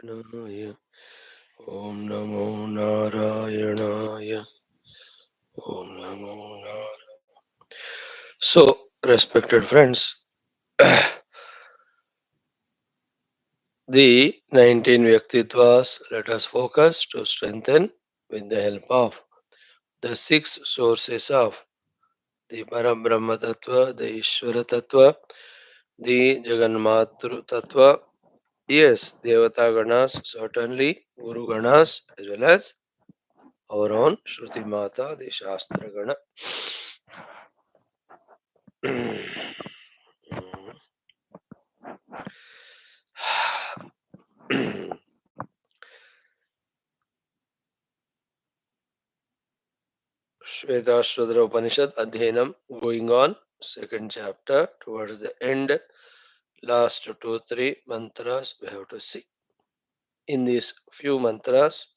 Narayanaaya. Om Namo Narayanaaya. Om Namo Narayanaaya. So, respected friends, the 19 Vyaktitwas let us focus to strengthen with the help of the six sources of the Parabrahma Tattva, the Ishvara Tattva, the Jagannatha Tattva. Yes, Devata Ganas, certainly, Guru Ganas, as well as our own Shruti Mata, the Shastra Gana. Shwethashwathara Upanishad Adhyanam going on, second chapter, towards the end, last two, three mantras we have to see. In these few mantras,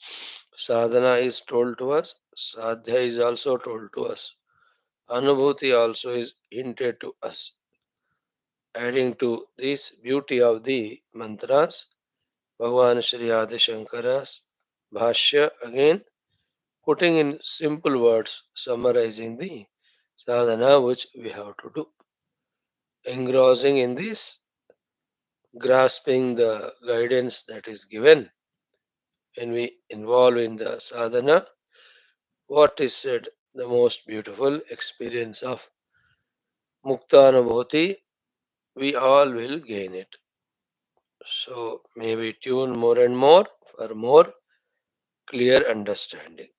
sadhana is told to us, sadhya is also told to us, anubhuti also is hinted to us. Adding to this beauty of the mantras, Bhagavan Shri Adi Shankara's Bhashya again putting in simple words, summarizing the sadhana which we have to do. Engrossing in this, grasping the guidance that is given when we involve in the sadhana, what is said, the most beautiful experience of Muktanubhuti, we all will gain it. So may we tune more and more for more clear understanding.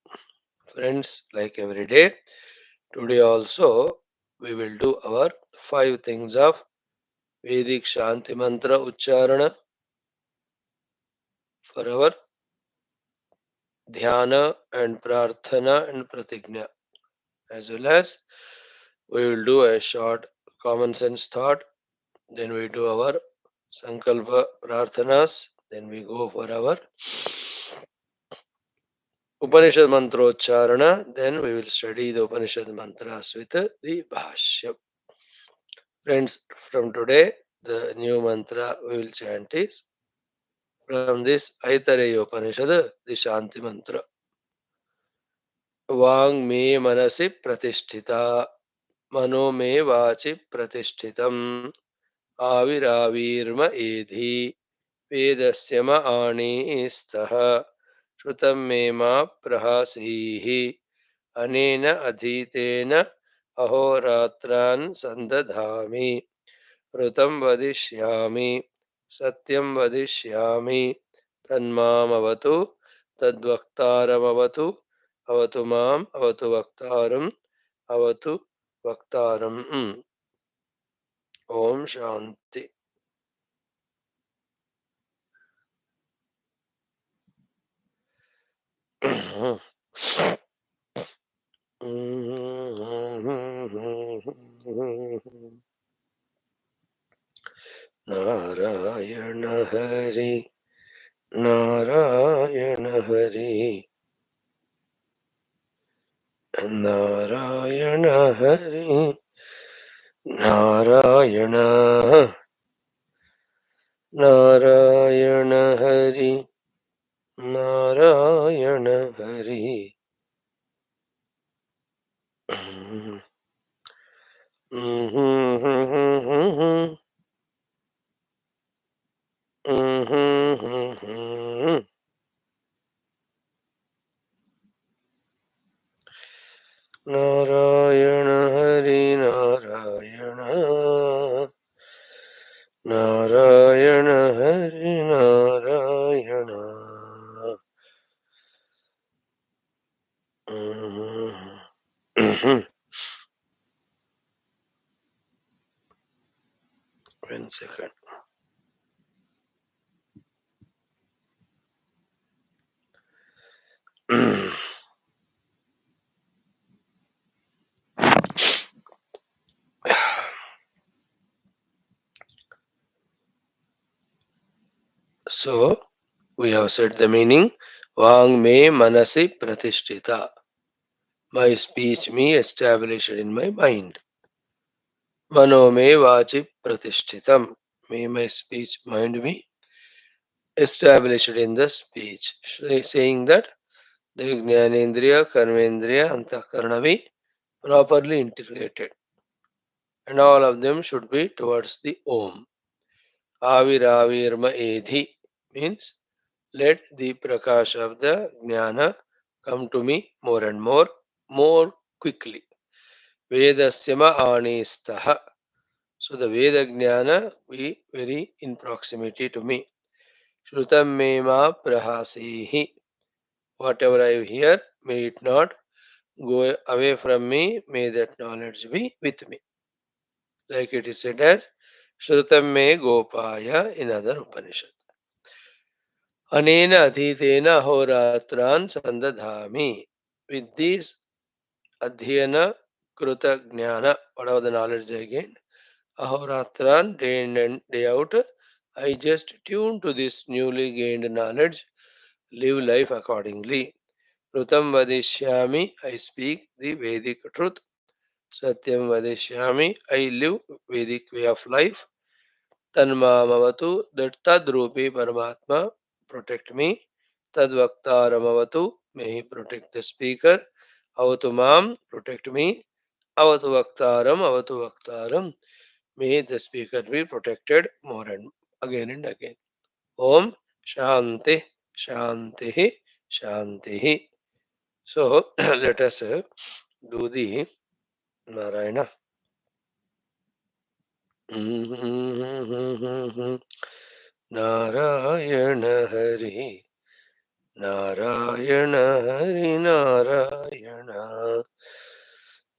Friends, like every day, today also we will do our 5 things of Vedic Shanti Mantra Ucharana for our Dhyana and Prarthana and Pratigna, as well as we will do a short common sense thought, then we do our Sankalpa Prarthanas, then we go for our Upanishad Mantrocharana, then we will study the Upanishad Mantras with the Bhashyam. Friends, from today, the new mantra we will chant is from this Aitareya Upanishad, the Shanti Mantra. Vang me manasi pratisthita, mano me vachi pratishthitam, avirāvirma edhi, vedasya ma ānīstaha, shrutam me ma prahasīhi, anena adhitena ahoratran sandadhami, ऋतं वदिष्यामि सत्यं वदिष्यामि तन्मामवतु तद्वक्तारमवतु अवतु माम् अवतु वक्तारम् अवतु वक्तारम् Om Shanti Narayan Hari Narayan Hari Narayan Hari Narayan Narayan Hari Narayan Hari Narayan Hari Narayan Narayan Hari Narayan One second. So, we have said the meaning. Vang me manasi pratishtita. My speech me established in my mind. Mano me vachi pratishtitam. May my speech mind me established in the speech, saying that the Jnanendriya, Karmendriya, Antakarana be properly integrated, and all of them should be towards the Om. Aviravirma Edhi means let the prakash of the Jnana come to me more and more quickly. Vedasyama Anistaha. So the Veda Jnana be very in proximity to me. Shrutam me ma prahasihi. Whatever I hear, may it not go away from me, may that knowledge be with me. Like it is said as Shrutam me gopaya in other Upanishad. Anena adhitena horatran sandadhami. With this adhyana kruta jnana, whatever the knowledge I gained, ahoratran, day in and day out, I just tune to this newly gained knowledge, live life accordingly. Rutam vadishyami, I speak the Vedic truth. Satyam vadishyami, I live Vedic way of life. Tanmamavatu, that Tadrupi Paramatma, protect me. Tadvaktaramavatu, may he protect the speaker. Avatu mam, protect me. Avatu vaktaram, may the speaker be protected more and again. Om Shanti Shanti Shanti. So let us do the Narayana. Narayana Hari Narayana Hari Narayana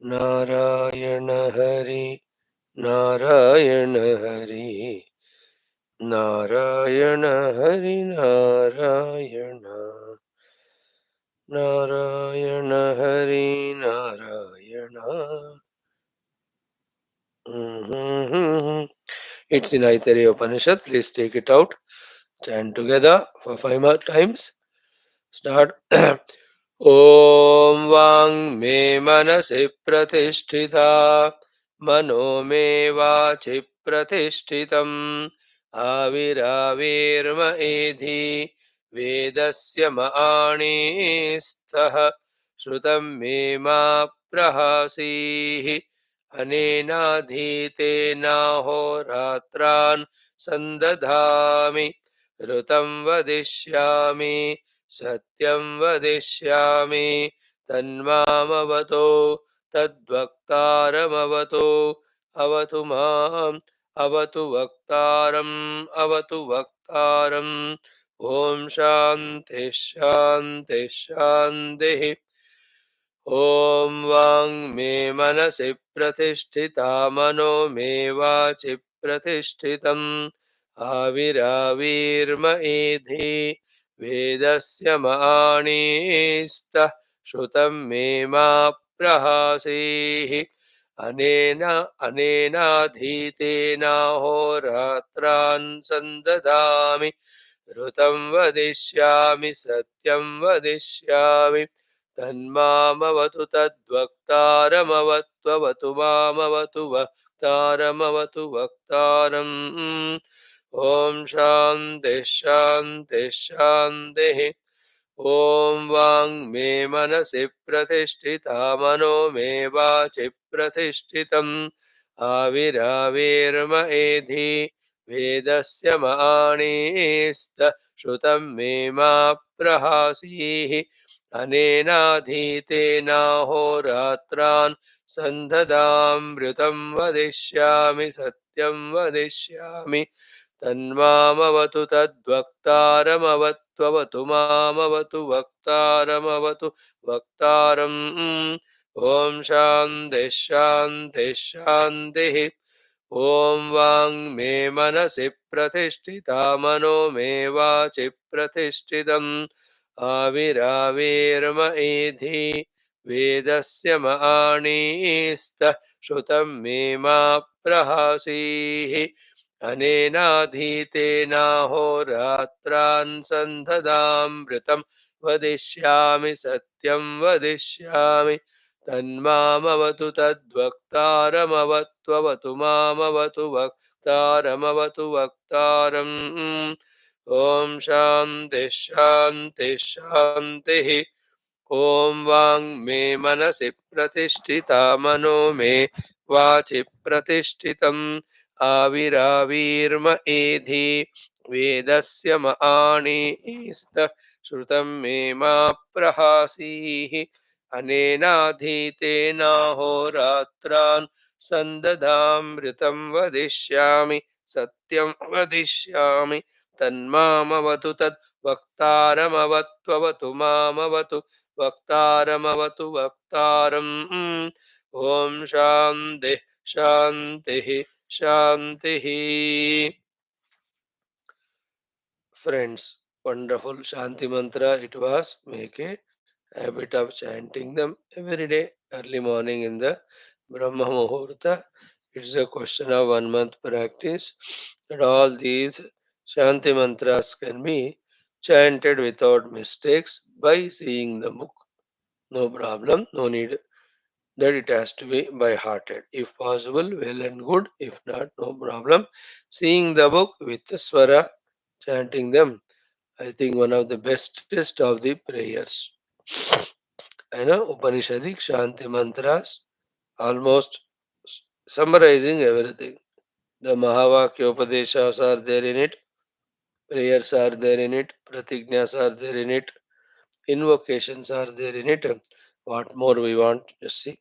Narayana Hari Narayana Hari Narayana Hari Narayana Narayana Hari Narayana. It's in Aitareya Upanishad. Please take it out. Chant together for 5 more times. Start. Om Vang Me Manasi Pratishtita Mano Me Vachi Pratishtitam Aviravirma Edhi Vedasya Maani Stha Shrutam Me Ma Prahasihi Anenadhite Ratran Sandadhami Rutam Vadishyami Satyam vadishyami tanmamavato tadvaktaramavato avatu mam avatu vaktaram Om Shanti Shanti Shanti Om Vang Me Manasi Pratishtita Mano Me Vachi Pratishtitam Aviravirma Edhi Vedasya Maanista Shrutam Me Ma Prahasihi Anena Dhitena Horatran Sandadami Rutam Vadishyami Satyam Vadishyami तन्मामवतु तद्वक्तारमवत्ववतु मामवतु वक्तारमवतु वक्तारम् ॐ शान्ति शान्ति शान्तिः ॐ वाङ् मे मनसि प्रतिष्ठिता मनो मे वाचि प्रतिष्ठितम् आविराविर्म एधि वेदस्य माणिस्त श्रुतं मे मा प्रहासीः अनेनाधीतेनाहोरात्रान् सन्धदामृतं वदिष्यामि सत्यं वदिष्यामि तन्मामवतु तद्वक्तारमवत्ववतु मामवतु वक्तारमवतु वक्तारम् ॐ शान्ति शान्ति शान्तिः ॐ वाङ् मे मनसि प्रतिष्ठिता मनो मे वाचि प्रतिष्ठितम् आविराविर्म एधि वेदस्य माणिस्त श्रुतं मे मा प्रहासीः अनेनाधीतेनाहोरात्रान् सन्धदामृतं वदिष्यामि सत्यं वदिष्यामि तन्मामवतु तद्वक्तारमवत्ववतु मामवतु वक्तारमवतु वक्तारम् Om Shanti Shanti Shanti. ॐ वाङ् मे मनसि प्रतिष्ठिता मनो मे वाचि प्रतिष्ठितम् आविराविर्म एधि वेदस्य म आणीस्त श्रुतं मे मा प्रहासीः अनेनाधीतेनाहोरात्रान् सन्ददामृतं वदिष्यामि सत्यं वदिष्यामि तन्मामवतु तद् वक्तारमवत्ववतु मामवतु वक्तारमवतु वक्तारम् ॐ शान्ति शान्तिः शान्तिः. Friends, wonderful Shanti mantra it was. Make a habit of chanting them every day, early morning in the Brahma Muhurta. It's a question of 1 month practice that all these Shanti mantras can be chanted without mistakes by seeing the book. No problem, no need that it has to be by hearted. If possible, well and good. If not, no problem. Seeing the book with the swara, chanting them, I think one of the bestest of the prayers. I know Upanishadic Shanti mantras, almost summarizing everything. The Mahavakyopadeshas are there in it, prayers are there in it, pratignas are there in it, invocations are there in it. What more we want? Just see,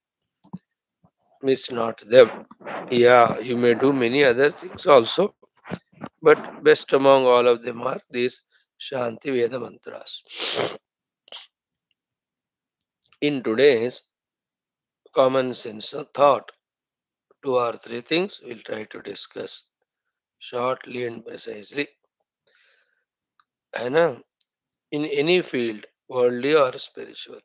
miss not them. Yeah, you may do many other things also, but best among all of them are these Shanti Veda mantras. In today's common sense thought, two or three things we'll try to discuss shortly and precisely. And in any field, worldly or spiritual.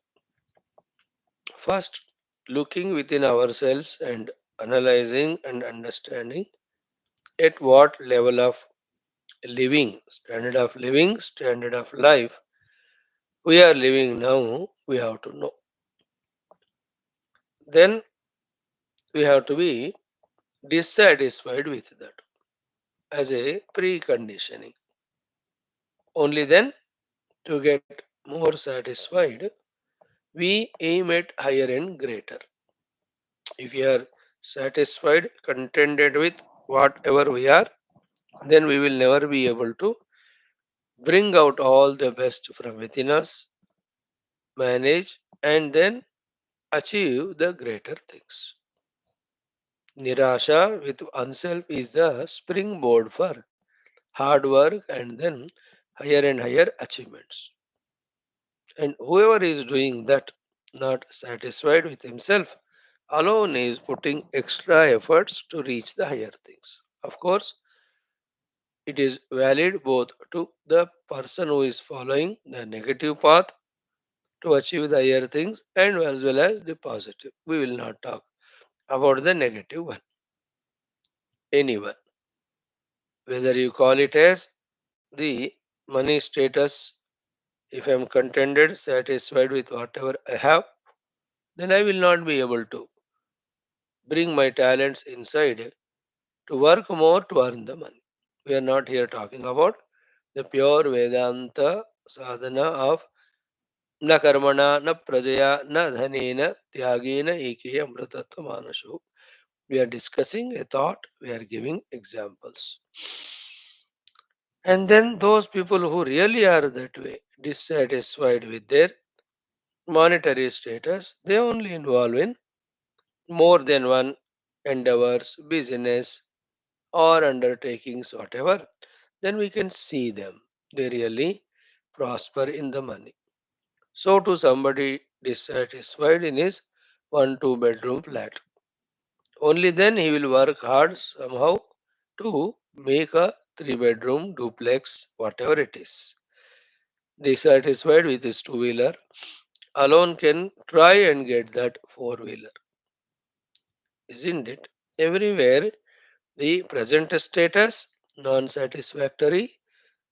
First, looking within ourselves and analyzing and understanding at what level of standard of life we are living now, we have to know. Then we have to be dissatisfied with that as a preconditioning. Only then, to get more satisfied, we aim at higher and greater. If we are satisfied, contented with whatever we are, then we will never be able to bring out all the best from within us, manage, and then achieve the greater things. Nirasha with oneself is the springboard for hard work and then higher and higher achievements. And whoever is doing that, not satisfied with himself, alone is putting extra efforts to reach the higher things. Of course, it is valid both to the person who is following the negative path to achieve the higher things and as well as the positive. We will not talk about the negative one. Anyone, whether you call it as the money status, if I am contented, satisfied with whatever I have, then I will not be able to bring my talents inside to work more to earn the money. We are not here talking about the pure Vedanta sadhana of na karmana, na prajaya, na dhanena, tyagena, eke amritattva manashu. We are discussing a thought, we are giving examples. And then those people who really are that way, dissatisfied with their monetary status, they only involve in more than one endeavors, business, or undertakings, whatever, then we can see them. They really prosper in the money. So, to somebody dissatisfied in his 1 2 bedroom flat, only then he will work hard somehow to make a 3 bedroom duplex, whatever it is. Dissatisfied with his two wheeler, alone can try and get that four wheeler, isn't it? Everywhere the present status non satisfactory,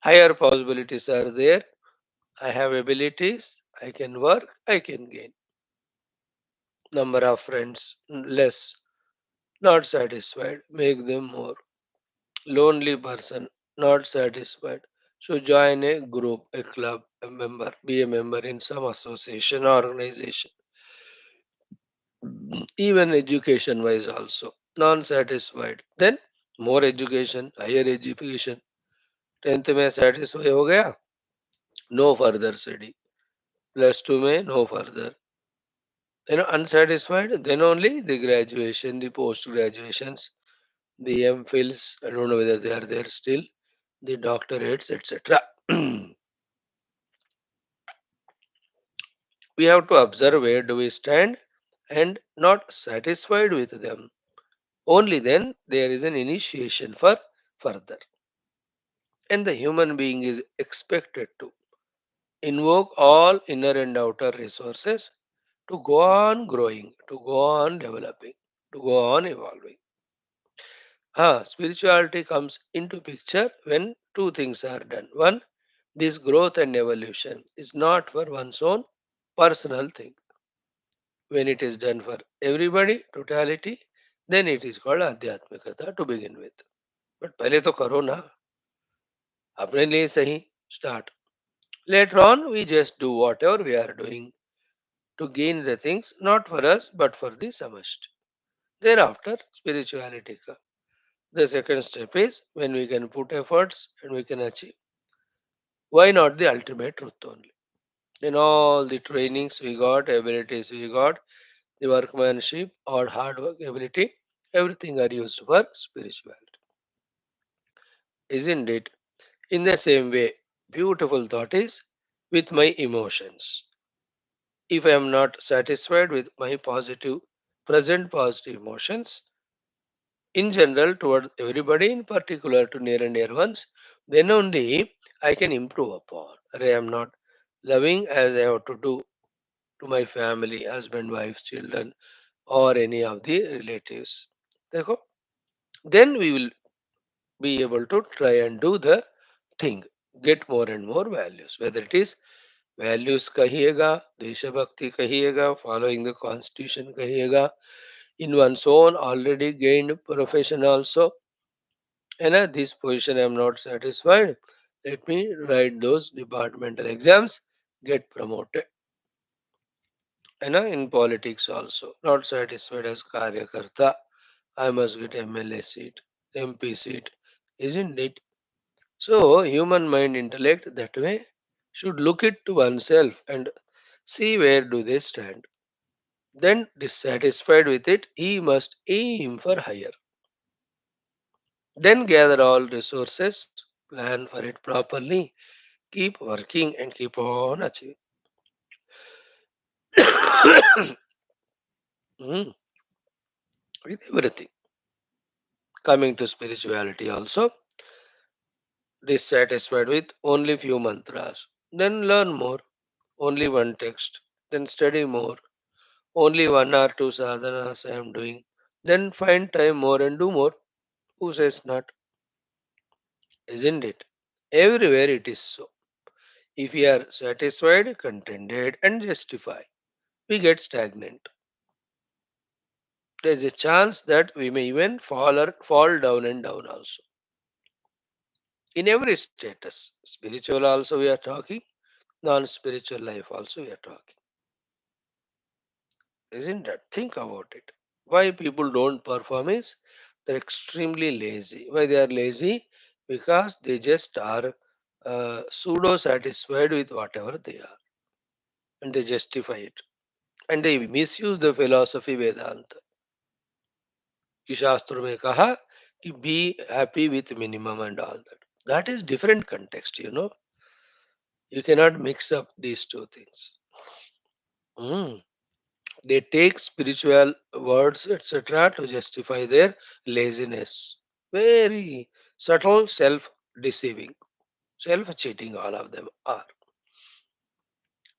higher possibilities are there. I have abilities, I can work, I can gain. Number of friends less, not satisfied, make them more. Lonely person, not satisfied, So join a group, a club, a member, be a member in some association or organization, even education wise also. Non satisfied. Then more education, higher education. 10th में satisfy हो गया, no further study. Plus 2 में no further. Unsatisfied, then only the graduation, the post graduations, the MPhils. I don't know whether they are there still, the doctorates, etc. We have to observe where do we stand and not satisfied with them. Only then there is an initiation for further. And the human being is expected to invoke all inner and outer resources to go on growing, to go on developing, to go on evolving. Spirituality comes into picture when two things are done. One, this growth and evolution is not for one's own personal thing. When it is done for everybody, totality, then it is called Adhyatmikata to begin with. But पहले तो करो ना, अपने लिए सही start. Later on, we just do whatever we are doing to gain the things, not for us, but for the samast. Thereafter, spirituality comes. The second step is when we can put efforts and we can achieve. Why not the ultimate truth only? In all the trainings we got, abilities we got, the workmanship or hard work ability, everything are used for spirituality. Isn't it? In the same way, beautiful thought is with my emotions. If I am not satisfied with my positive, present positive emotions, in general toward everybody, in particular to near and dear ones, then only I can improve upon. Or I am not loving as I have to do to my family, husband, wife, children, or any of the relatives. देखो, then we will be able to try and do the thing, get more and more values. Whether it is values कहिएगा, देशभक्ति कहिएगा, following the constitution कहिएगा, in one's own already gained profession also, and at this position I am not satisfied. Let me write those departmental exams, get promoted. And in politics also, not satisfied as Karyakarta, I must get MLA seat, MP seat, isn't it? So, human mind intellect that way should look it to oneself and see where do they stand. Then, dissatisfied with it, he must aim for higher. Then, gather all resources, plan for it properly, keep working, and keep on achieving. Mm, with everything. Coming to spirituality also, dissatisfied with only few mantras. Then learn more, only one text. Then study more, only 1 or 2 sadhanas I am doing. Then find time more and do more. Who says not? Isn't it? Everywhere it is so. If we are satisfied, contented, and justify, we get stagnant. There is a chance that we may even fall down and down also. In every status, spiritual also we are talking, non spiritual life also we are talking. Isn't that? Think about it. Why people don't perform is they're extremely lazy. Why they are lazy? Because they just are pseudo satisfied with whatever they are and they justify it. And they misuse the philosophy Vedanta. कि शास्त्रों में कहा कि be happy with minimum and all that. That is different context, you know. You cannot mix up these two things. Mm. They take spiritual words, etc., to justify their laziness. Very subtle self deceiving, self cheating, all of them are.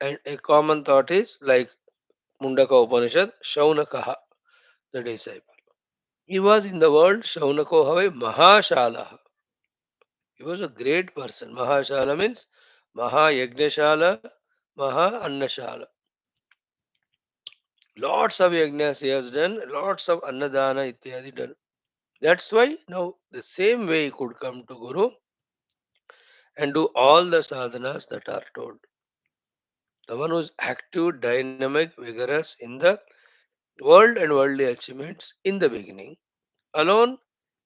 And a common thought is like Mundaka Upanishad, Shaunakaha, the disciple. He was in the world, Shaunako Have Mahashala. He was a great person. Mahashala means Maha Yagnashala, Maha Annashala. Lots of yajnas he has done, lots of annadana ityadi done. That's why now the same way he could come to Guru and do all the sadhanas that are told. The one who is active, dynamic, vigorous in the world and worldly achievements in the beginning alone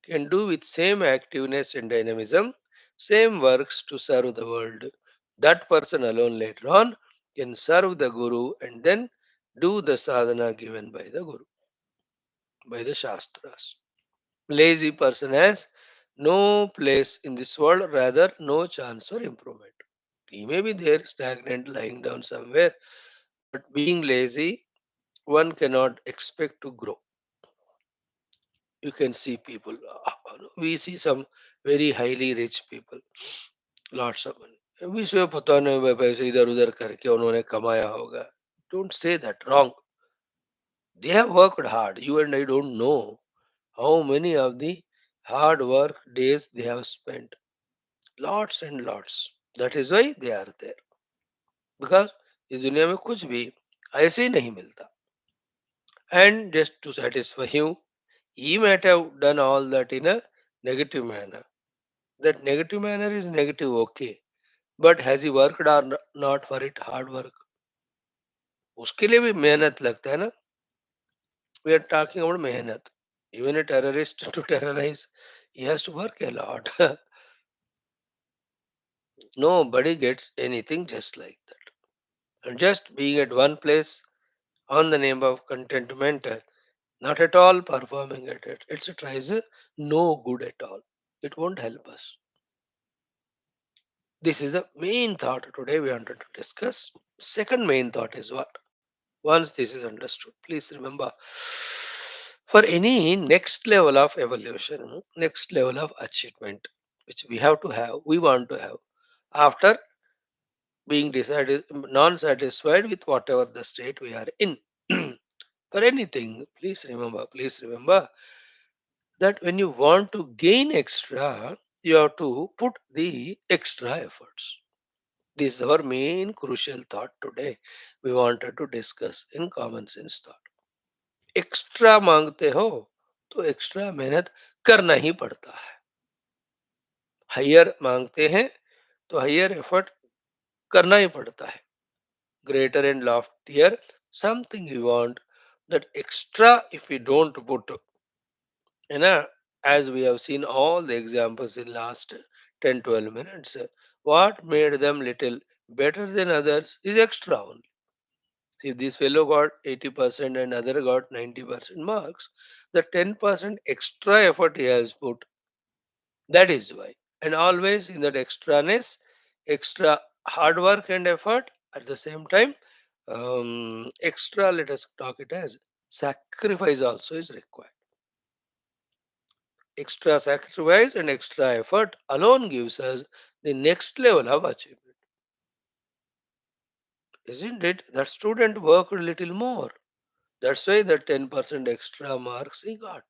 can do with same activeness and dynamism, same works to serve the world. That person alone later on can serve the Guru and then do the sadhana given by the Guru, by the Shastras. Lazy person has no place in this world, rather, no chance for improvement. He may be there, stagnant, lying down somewhere, but being lazy, one cannot expect to grow. You can see people, we see some very highly rich people, lots of money. विश्व पता नहीं भाई पैसे इधर उधर करके उन्होंने कमाया होगा. Don't say that, wrong. They have worked hard. You and I don't know how many of the hard work days they have spent. Lots and lots. That is why they are there. Because इस दुनिया में कुछ भी ऐसे ही नहीं मिलता. And just to satisfy you, he might have done all that in a negative manner. That negative manner is negative, okay. But has he worked or not for it? Hard work. उसके लिए भी मेहनत लगता है ना. We are talking about मेहनत. Even a terrorist to terrorize, he has to work a lot. Nobody gets anything just like that. And just being at one place on the name of contentment, not at all performing at it, etc., is no good at all. It won't help us. This is the main thought today we wanted to discuss. Second main thought is what? Once this is understood, please remember, for any next level of evolution, next level of achievement, which we have to have, we want to have, after being non-satisfied with whatever the state we are in. For anything, please remember that when you want to gain extra, you have to put the extra efforts. This is our main crucial thought today. We wanted to discuss in common sense thought. Extra मांगते हो तो extra मेहनत करना ही पड़ता है. Higher मांगते हैं तो हायर एफर्ट करना ही पड़ता है. Greater and loftier something you want, that extra if we don't put, you know, as we have seen all the examples in last 10-12 minutes, what made them little better than others is extra only. If this fellow got 80% and other got 90% marks, the 10% extra effort he has put, that is why. And always in that extraness, extra hard work and effort, at the same time, extra, let us talk it as sacrifice also is required. Extra sacrifice and extra effort alone gives us the next level of achievement. Isn't it? That student worked a little more. That's why the 10% extra marks he got.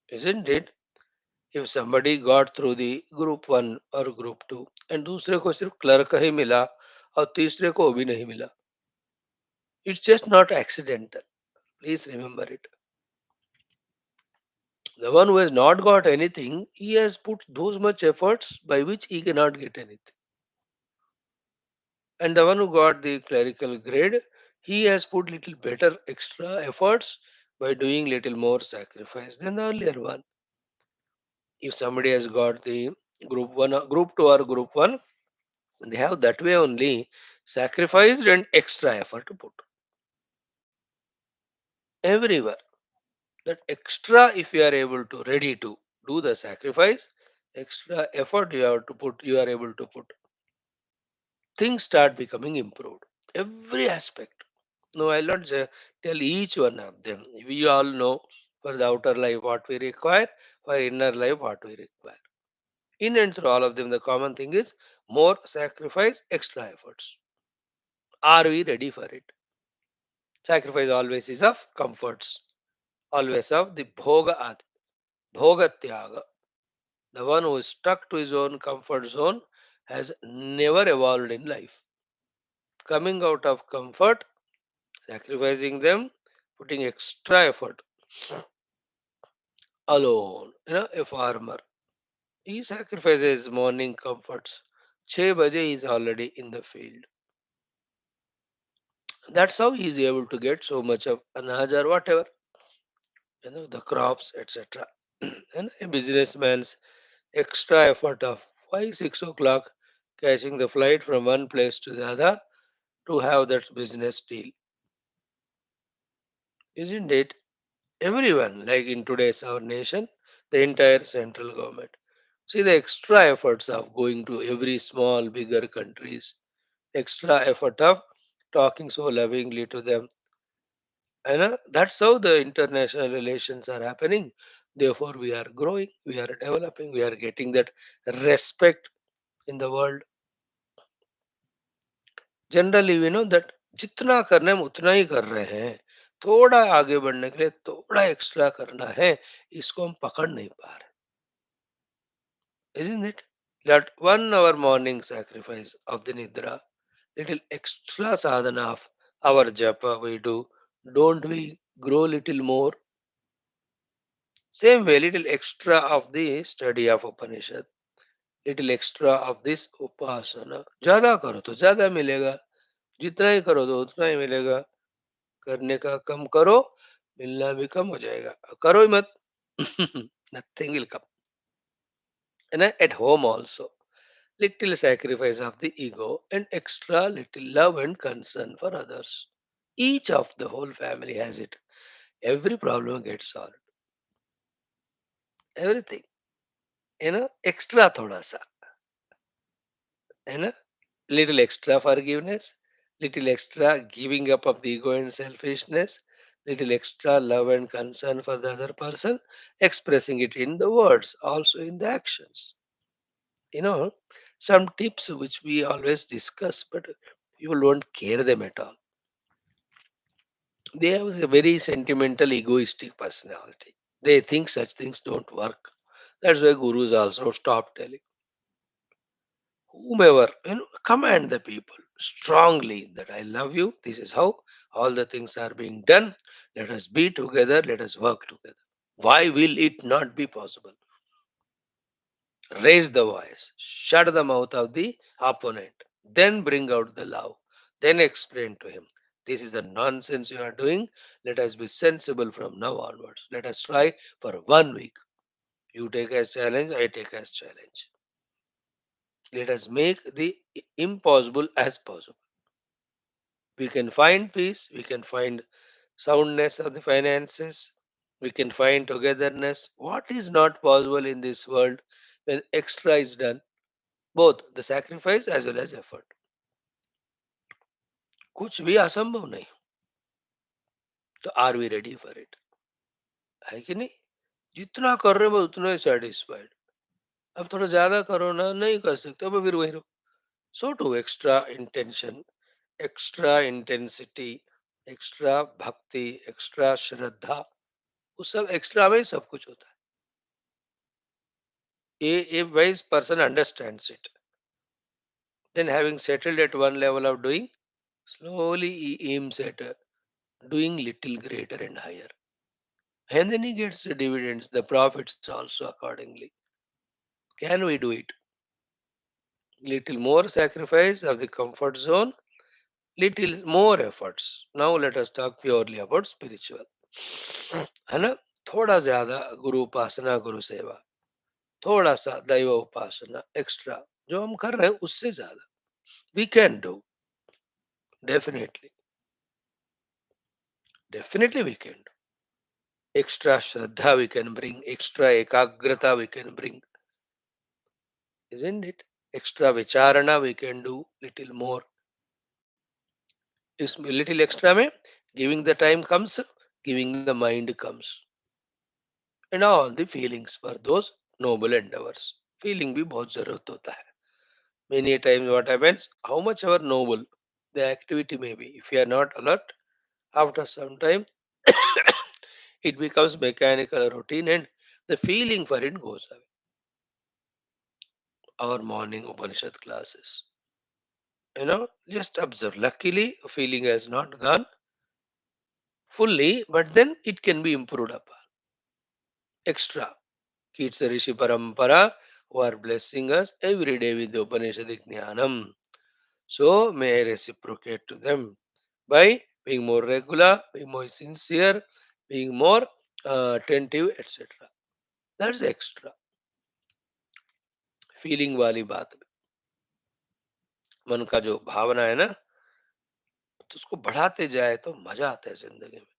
Isn't it? If somebody got through the group 1 or group 2 and दूसरे को सिर्फ clerk ही मिला और तीसरे को भी नहीं मिला, it's just not accidental. Please remember it. The one who has not got anything, he has put those much efforts by which he cannot get anything. And the one who got the clerical grade, he has put little better extra efforts by doing little more sacrifice than the earlier one. If somebody has got the group 1, group 2 or group 1, they have that way only sacrificed and extra effort to put everywhere. That extra, if you are able to ready to do the sacrifice, extra effort you have to put, you are able to put, things start becoming improved. Every aspect. No, I'll not tell each one of them. We all know for the outer life what we require, for inner life what we require. In and through all of them, the common thing is more sacrifice, extra efforts. Are we ready for it? Sacrifice always is of comforts, always of the bhoga tyaga. The one who is stuck to his own comfort zone has never evolved in life. Coming out of comfort, sacrificing them, putting extra effort alone. A farmer, he sacrifices morning comforts 6 baje he is already in the field. That's how he is able to get so much of anaj or whatever, the crops, etc. And a businessman's extra effort of 5, 6 o'clock catching the flight from one place to the other to have that business deal, isn't it? Everyone, like in today's our nation, the entire central government. See the extra efforts of going to every small, bigger countries, extra effort of talking so lovingly to them. And that's how the international relations are happening. Therefore, we are growing, we are developing, we are getting that respect in the world. Generally we know that जितना करना है हम उतना ही कर रहे हैं. थोड़ा आगे बढ़ने के लिए थोड़ा एक्स्ट्रा करना है, इसको हम पकड़ नहीं पा रहे. Isn't it? That 1 hour morning sacrifice of the nidra, little extra sadhana of our japa we do, don't we grow little more? Same way, little extra of the study of Upanishad, little extra of this upasana. ज्यादा करो तो ज्यादा मिलेगा, जितना ही करो तो उतना ही मिलेगा. करने का कम करो, मिलना भी कम हो जाएगा. करो ही मत. Nothing will come. And at home also, little sacrifice of the ego and extra little love and concern for others. Each of the whole family has it. Every problem gets solved. Everything. Extra thoda sa. Little extra forgiveness, little extra giving up of the ego and selfishness, little extra love and concern for the other person, expressing it in the words, also in the actions. You know, some tips which we always discuss, but people don't care them at all. They have a very sentimental, egoistic personality. They think such things don't work. That's why gurus also stop telling. Whomever, command the people strongly that I love you. This is how all the things are being done. Let us be together. Let us work together. Why will it not be possible? Raise the voice, shut the mouth of the opponent, then bring out the love, then explain to him, this is the nonsense you are doing. Let us be sensible from now onwards. Let us try for 1 week. You take as challenge, I take as challenge. Let us make the impossible as possible. We can find peace, we can find soundness of the finances, we can find togetherness. What is not possible in this world when extra is done? Both the sacrifice as well as effort. कुछ भी असंभव नहीं. तो are we ready for it? है कि नहीं? जितना कर रहे हो उतना ही सेटिस्फाइड. अब थोड़ा ज्यादा करो ना, नहीं कर सकते अब फिर वही रहो. So to extra intention, extra intensity, extra भक्ति, एक्स्ट्रा श्रद्धा, उस सब एक्स्ट्रा में ही सब कुछ होता है. A wise person understands it. Then having settled at one level of doing, slowly he aims at doing little greater and higher. And then he gets the dividends, the profits also accordingly. Can we do it? Little more sacrifice of the comfort zone, little more efforts. Now let us talk purely about spiritual. है ना? थोड़ा ज्यादा गुरु उपासना, गुरु सेवा, थोड़ा सा दैव उपासना extra जो हम कर रहे हैं उससे ज्यादा we can do. Definitely, definitely we can do. Extra श्रद्धा वी कैन ब्रिंग, एक्स्ट्रा एकाग्रता we can bring, isn't it? Extra vicharana we can do little more. Is little extra में giving the time comes, giving the mind comes, and all the feelings for those noble endeavors. Feeling भी बहुत जरूरत होता है. Many times what happens, how much ever noble the activity may be, if you are not alert, after some time it becomes mechanical routine and the feeling for it goes away. Our morning Upanishad classes, just observe. Luckily, feeling has not gone fully, but then it can be improved upon. Extra. It's a Rishi Parampara. who are blessing us every day with the Upanishadic Jnanam. So may I reciprocate to them by being more regular, being more sincere, being more attentive, etc. That's extra feeling वाली बात में। मन का जो भावना है ना, तो उसको बढ़ाते जाए तो मजा आता है जिंदगी में।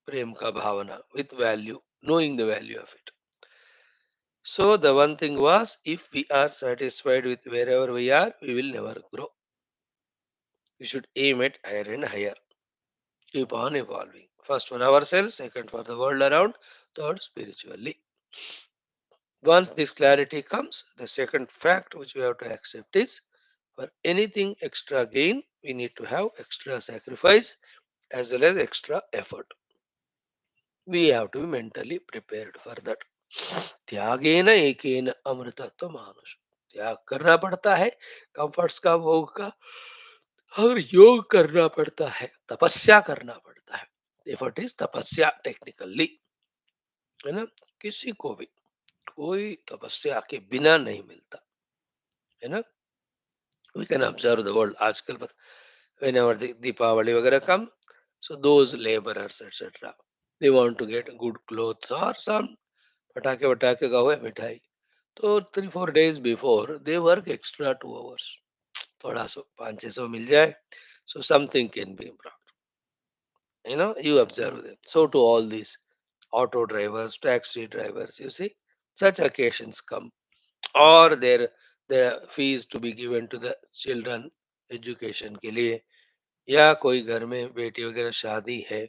प्रेम का भावना with value, knowing the value of it. So the one thing was, if we are satisfied with wherever we are, we will never grow. We should aim at higher and higher. Keep on evolving. First for ourselves, second for the world around, third spiritually. Once this clarity comes, the second fact which we have to accept is, for anything extra gain, we need to have extra sacrifice as well as extra effort. We have to be mentally prepared for that. त्यागेन एकेन अमृतत्व मानुष, त्याग करना पड़ता है comforts का, भोग का, और योग करना पड़ता है, तपस्या करना पड़ता है। एफर्ट इज तपस्या टेक्निकली, है ना। किसी को भी कोई तपस्या के बिना नहीं मिलता, है ना। We can observe the world आजकल, whenever the Deepavali वगैरह come, so those laborers etc. they want to get good clothes or some पटाखे वटाखे का हुआ मिठाई, तो 3-4 days before they work extra 2 hours, थोड़ा सो 500-600 मिल जाए, so something can be brought, you observe them. So to all these auto drivers, taxi drivers, you see, such occasions come, or their fees to be given to the children education के लिए, या कोई घर में बेटी वगैरह शादी है,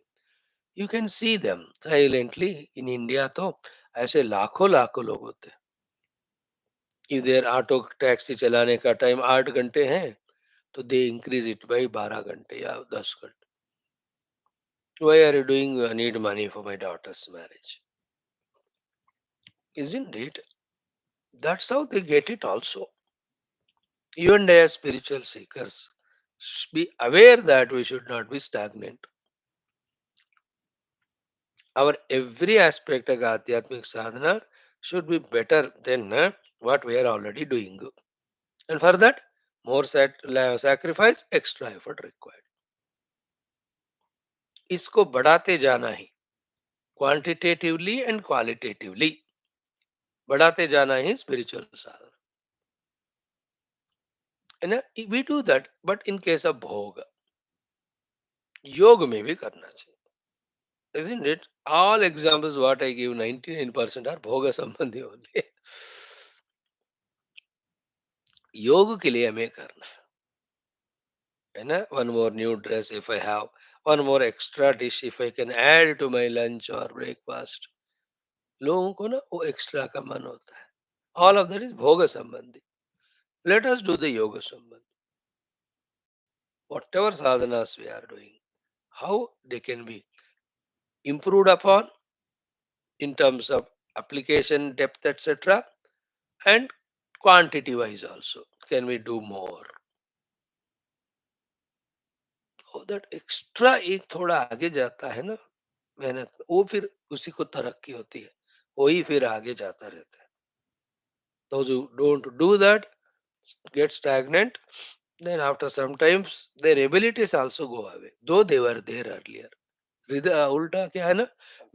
you can see them silently. In India तो ऐसे लाखों लाखों लोग होते हैं। इफ देयर ऑटो टैक्सी चलाने का टाइम 8 घंटे है, तो दे इंक्रीज इट बाई 12 घंटे या 10 घंटे। Why are you doing, need money for my daughter's marriage, isn't it? That's how they get it also. You and I as spiritual seekers be aware that we should not be stagnant. Our every aspect of Adhyatmic sadhana should be better than what we are already doing. And for that, more sacrifice, extra effort required. इसको बढ़ाते जाना ही, quantitatively and qualitatively बढ़ाते जाना ही spiritual साधना है ना। We do that, but in case of भोग, योग में भी करना चाहिए, isn't it? All examples what I give, 99% are bhoga संबंधी only. योग के लिए हमें करना है ना। One more new dress if I have, one more extra dish if I can add to my lunch और ब्रेकफास्ट, लोगों को ना वो एक्स्ट्रा का मन होता है। ऑल ऑफ दैट इज भोग संबंधी। लेट अस डू द योग संबंधी, whatever sadhanas we are doing, how they can be improved upon in terms of application depth etc, and quantity wise also can we do more, so that extra एक थोड़ा आगे जाता है ना मेहनत में, वो फिर उसी को तरक्की होती है, वही फिर आगे जाता रहता है। those who don't do that get stagnant, then after some times their abilities also go away though they were there earlier. उल्टा क्या है ना,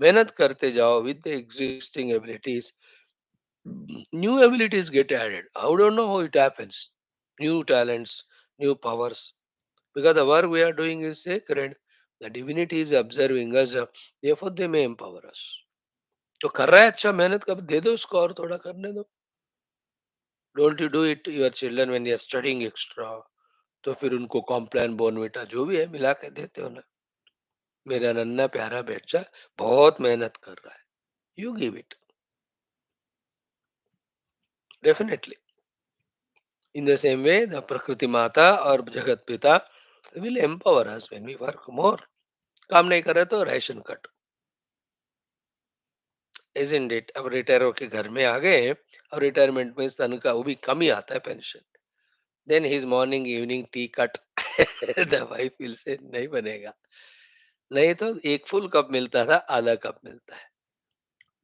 मेहनत करते जाओ with the existing abilities, new abilities get added. I don't know how it happens. New talents, new powers. Because the work we are doing is sacred. The divinity is observing us. Therefore, they may empower us. तो कर रहा है अच्छा, मेहनत कर दे दो उसको और थोड़ा करने दो। Don't you do it to your children when they are studying extra, तो फिर उनको कॉम्प्लान बोर्नविटा जो भी है मिला के देते हो ना, मेरा नन्ना प्यारा बच्चा बहुत मेहनत कर रहा है, you give it definitely. In the same way, the Prakriti Mata or Jagat Pita will empower us when we work more. काम नहीं कर रहे तो राशन कट, isn't it? अब रिटायर होके घर में आ गए और रिटायरमेंट में सन का वो भी कम ही आता है pension, then his morning evening tea cut, the wife will say नहीं बनेगा। नहीं तो एक फुल कप मिलता था, आधा कप मिलता है।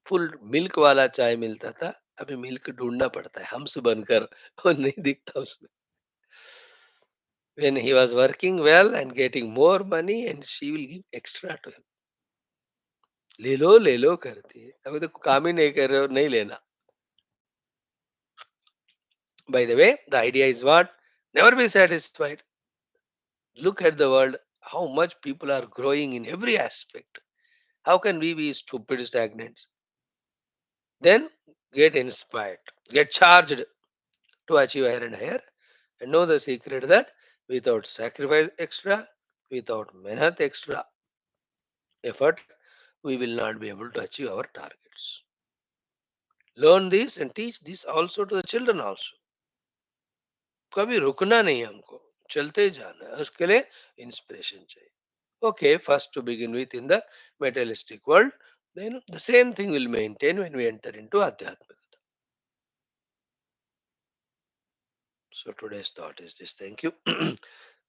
फुल मिल्क वाला चाय मिलता था, अभी मिल्क ढूंढना पड़ता है हम्स बनकर, और नहीं दिखता उसमें. When he was working well and getting more money, and she will give extra to him. ले लो करती है. अभी तो काम ही नहीं कर रहे हो, नहीं लेना. By the way, the idea is what? Never be satisfied. Look at the world, how much people are growing in every aspect. How can we be stupid, stagnant? Then get inspired, get charged to achieve higher and higher, and know the secret that without sacrifice extra, without mehnat extra effort, we will not be able to achieve our targets. Learn this and teach this also to the children also. कभी रुकना नहीं है हमको, चलते ही जाना है. उसके लिए इंस्पिरेशन चाहिए. Okay, first to begin with in the materialistic world, then the same thing will maintain when we enter into Adhyatmikata. So today's thought is this. Thank you.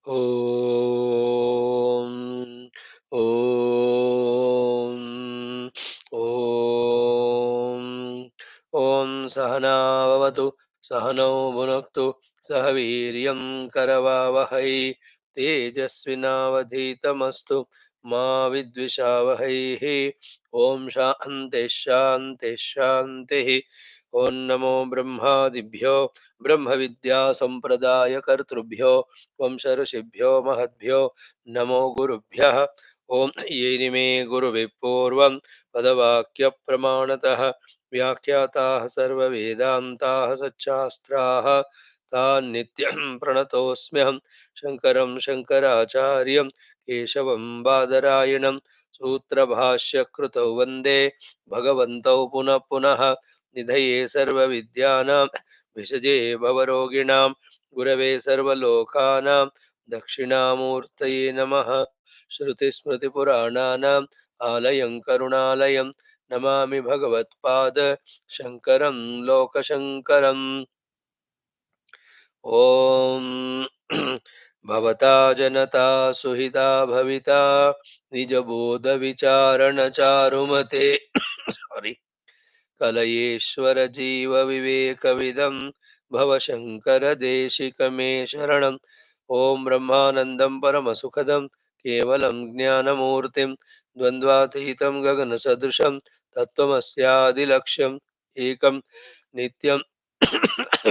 Om, Om, Om, Om Sahana Vavatu, Sahano Bhunaktu, Sahaviryam Karavavahai, Tejasvinavadhitamastu, Ma Vidvishavahai, Om Shanti Shanti Shanti. Om Namo Brahmadibhyo ब्रह्म विद्या संप्रदाय कर्तृभ्यो वंश ऋषिभ्यो महद्भ्यो नमो गुरुभ्यः. ओम ये मे गुरुभिः पूर्वं पदवाक्य प्रमाणतः व्याख्याताः सर्ववेदान्ताः सच्चास्त्राः तान् नित्यं प्रणतोऽस्म्यहं शङ्करं शङ्कराचार्यं केशवं बादरायणं सूत्रभाष्यकृतौ वन्दे भगवन्तौ पुनः पुनः. निधये सर्वविद्यानां विषजे भवरोगिणां गुरवे सर्वलोकानां दक्षिणामूर्तये नमः. श्रुतिस्मृतिपुराणानाम् आलयं करुणालयं नमामि भगवत्पाद शङ्करं लोकशङ्करम्. ॐ भवता जनता सुहिता भविता निजबोधविचारणचारुमते सॉरी कलयेश्वर जीव विवेकविदं भवशङ्करदेशिकमे शरणम्. ॐ ब्रह्मानन्दं परमसुखदं केवलं ज्ञानमूर्तिं द्वन्द्वातीतं गगनसदृशं तत्त्वमस्यादिलक्ष्यम् एकं नित्यं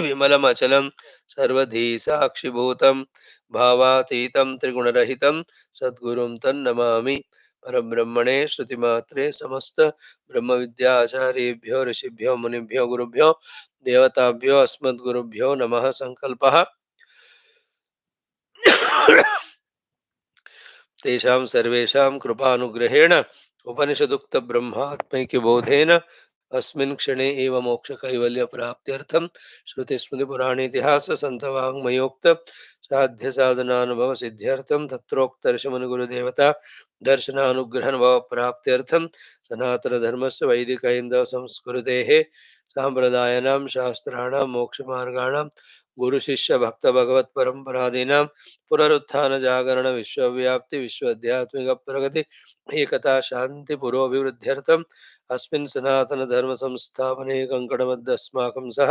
विमलमचलं सर्वधी साक्षिभूतं भावातीतं त्रिगुणरहितं सद्गुरुं तन्नमामि. परब्रह्मणे श्रुतिमात्रे समस्त ब्रह्म विद्याचार्येभ्यो ऋषिभ्यो मुनिभ्यो गुरुभ्यो देवताभ्यो अस्मद्गुरुभ्यो नमः. संकल्पः तेषां सर्वेषां कृपानुग्रहेण उपनिषदुक्त ब्रह्मात्मैक्यबोधेन अस्मिन् क्षणे एव मोक्षकैवल्यप्राप्त्यर्थं श्रुतिस्मृतिपुराणेतिहास सन्तवाङ्मयोक्त साध्य साधनानुभव सिद्ध्यर्थं तत्रोक्तर्षमुनिगुरुदेवता दर्शनानुग्रहनुभव प्राप्त्यर्थं सनातनधर्मस्य वैदिकैन्दव संस्कृतेः साम्प्रदायानां शास्त्राणां मोक्षमार्गाणां गुरुशिष्य भक्त भगवत परंपरादीनां पुनरुत्थान जागरण विश्वव्याप्ति विश्वध्यात्मिक प्रगति एकता शांति पुरोभिवृद्ध्यर्थम अस्मिन् सनातन धर्म संस्थापने कंकणबद्धस्माकं सह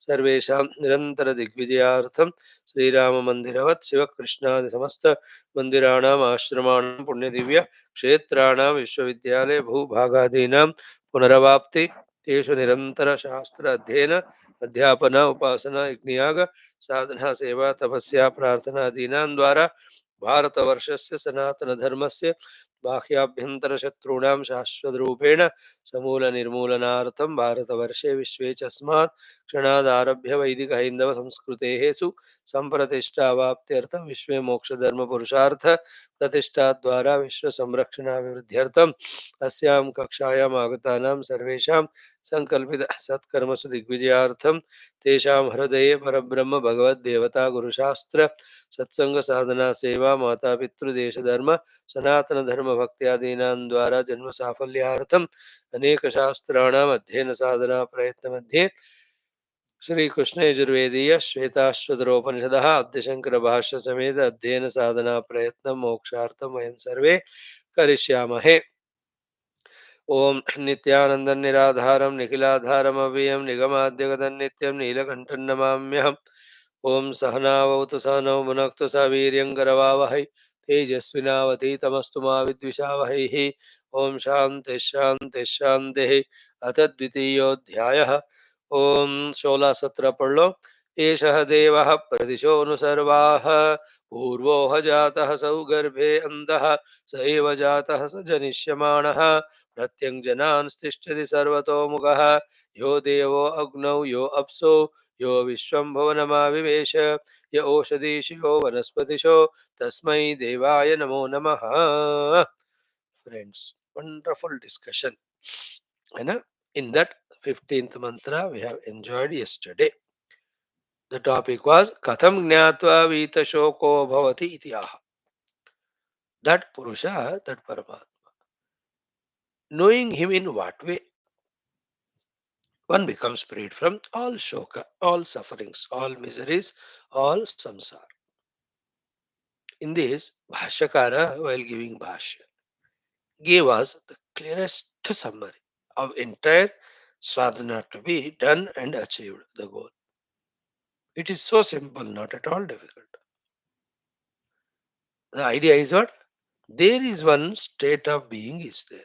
सर्वेषां निरंतर दिग्विजयार्थम श्रीराम मंदिरवत् शिवकृष्णादि समस्त मंदिराणाम् आश्रमाणां पुण्यदिव्य क्षेत्राणां विश्वविद्यालय भूभागादीनां पुनरवाप्ति तेषु निरंतर शास्त्र अध्ययन अध्यापन उपासना यज्ञयाग साधना सेवा तपस्या प्रार्थना दीनां द्वारा भारतवर्षस्य सनातनधर्मस्य बाह्याभ्यंतर शत्रूणां शाश्वतरूपेण समूलनिर्मूलनार्थं भारतवर्षे विश्वे च अस्मात् क्षणादारभ्य वैदिक हैन्दव संस्कृतेः सुसम्प्रतिष्ठावाप्त्यर्थं विश्वे मोक्षधर्मपुरुषार्थ प्रतिष्ठाद्वारा विश्वसंरक्षणाभिवृद्ध्यर्थम् अस्यां कक्षायाम् आगतानां सर्वेषां संकल्पित सत्कर्मसु दिग्विजयार्थं तेषां हृदये परब्रह्म भगवद्देवता गुरुशास्त्र सत्संग साधना सेवा माता पितृदेश धर्म सनातन धर्म भक्त्यादीनां द्वारा जन्म साफल्यार्थम अनेक शास्त्राणाम अध्ययन साधना प्रयत्न मध्ये श्री कृष्ण यजुर्वेदीय श्वेताश्वतरोपनिषदः आद्यशंकर भाष्य समेत अध्ययन साधना प्रयत्न मोक्षार्थम वयं सर्वे करिष्यामहे. ओम नित्यानंदं निराधारं निखिलाधारमव्ययं निगमाद्यगतं नित्यं नीलकण्ठं नमाम्यहम्। ओम सहनावतु सहनौ भुनक्तु सह वीर्यं करवावहै तेजस्विनावधीतमस्तु मा विद्विषावहैः। ओम शान्ति शान्ति शान्तिः। अथ द्वितीयोऽध्यायः। ओम 16-17 पढ़ लो। एषः देवः प्रदिशोऽनुसर्वाः पूर्वो ह जातः सौगर्भे अन्तः स एव जातः स जनिष्यमाणः प्रत्यङ्जनान् तिष्ठति सर्वतोमुखः यो देवो अग्नौ यो अप्सो यो विश्वं भुवनमाविवेश य ओषधीषु वनस्पतिषो तस्मै देवाय नमो नमः। Friends, wonderful discussion. In that 15th mantra we have enjoyed yesterday. The topic was Katham Gnatva Vita Shoko Bhavati Ityaha. That Purusha, that Paramatma. Knowing him in what way? One becomes freed from all shoka, all sufferings, all miseries, all samsara. In this, Bhashyakara, while giving Bhashya, gave us the clearest summary of entire sadhana to be done and achieved the goal. It is so simple, not at all difficult. The idea is what? There is one state of being is there.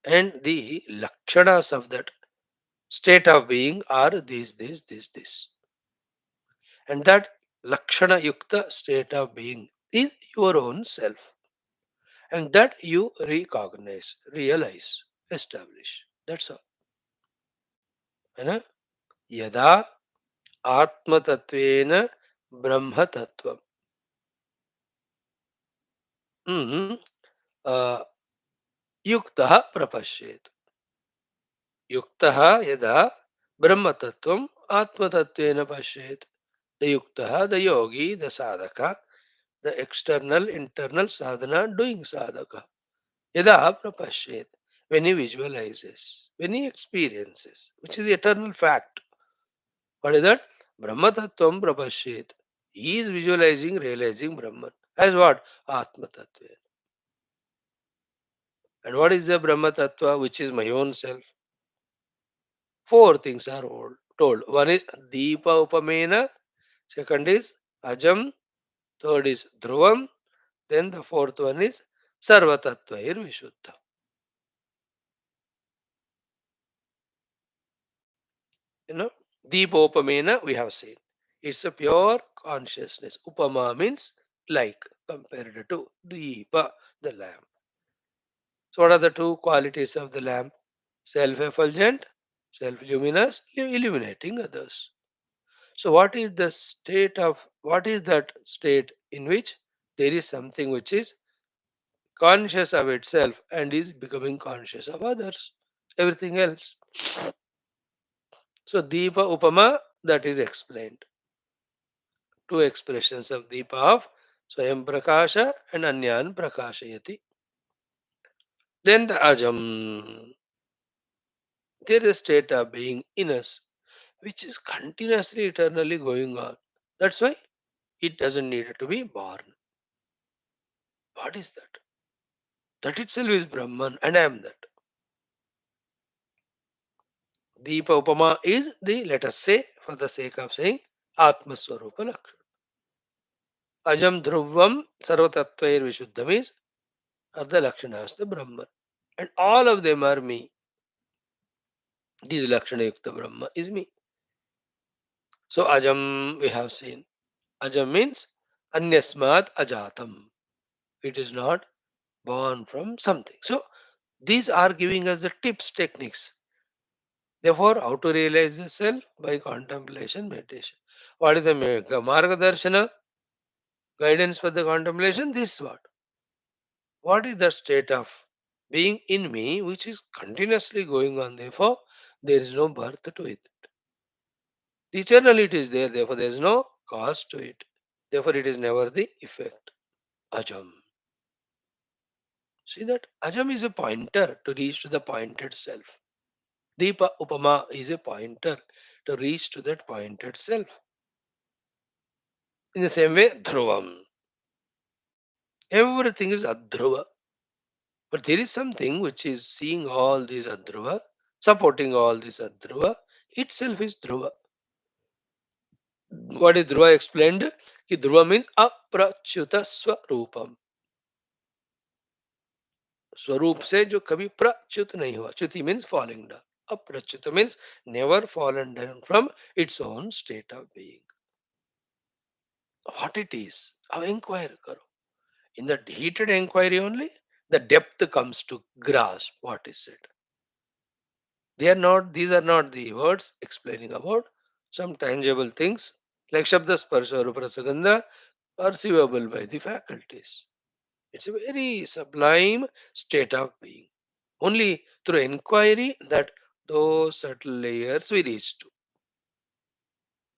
And the lakshanas of that state of being are this. And that lakshana yukta state of being is your own self. And that you recognize, realize, establish. That's all. है ना? यदा आत्मतत्वेन ब्रह्मतत्वम युक्तः प्रपश्येत्. युक्तः यदा ब्रह्मतत्वम आत्मतत्वेन पश्येत्. The yukta, the yogi, the sadhaka, the external, internal sadhana doing sadhaka. Yada prapashyet, when he visualizes, when he experiences, which is eternal fact. What is that? Brahma tattvam prapashyet. He is visualizing, realizing Brahman. As what? Atma tattva. And what is the Brahma tattva, which is my own self? Four things are told. One is Deepa Upamena, second is Ajam, third is Dhruvam, then the fourth one is Sarvatattvair Vishuddha. You know, Deepopamena we have seen. It's a pure consciousness. Upama means like compared to Deepa, the lamp. So what are the two qualities of the lamp? Self-effulgent, self-luminous, illuminating others. So what is that state in which there is something which is conscious of itself and is becoming conscious of others? Everything else. So Deepa Upama, that is explained. Two expressions of Deepa of Swayam Prakasha and Anyan Prakashayati. Then the Ajam, there is a state of being in us which is continuously, eternally going on. That's why it doesn't need to be born. What is that? That itself is Brahman and I am that. Deepa Upama is the, let us say, for the sake of saying, Atma Swarupa Lakshana. Ajam Dhruvam Sarvatattvair Vishuddham is are the Lakshanas, the Brahman. And all of them are me. This Lakshana Yukta Brahma is me. So Ajam we have seen. Ajam means Anyasmat Ajatam. It is not born from something. So these are giving us the tips, techniques. Therefore, how to realize the self? By contemplation, meditation. What is the Marga Darshana? Guidance for the contemplation? This is what? What is the state of being in me which is continuously going on? Therefore, there is no birth to it. Eternally it is there, therefore there is no cause to it. Therefore it is never the effect. Ajam. See that? Ajam is a pointer to reach to the pointed self. Deepa Upama is a pointer to reach to that pointed self. In the same way, Dhruvam. Everything is Adhruva. But there is something which is seeing all these adhruva, supporting all these adhruva, itself is dhruva. What is dhruva explained? Ki dhruva means aprachyuta swarupam. स्वरूप से जो कभी प्रच्युत नहीं हुआ. च्युति means falling down. अप्रच्युत means never fallen down from its own state of being. What it is, अब inquire करो. In the heated inquiry only, the depth comes to grasp what is said. They are not; these are not the words explaining about some tangible things like Shabda Sparsha Rupa Rasagandha, perceivable by the faculties. It's a very sublime state of being. Only through inquiry that those subtle layers we reach to,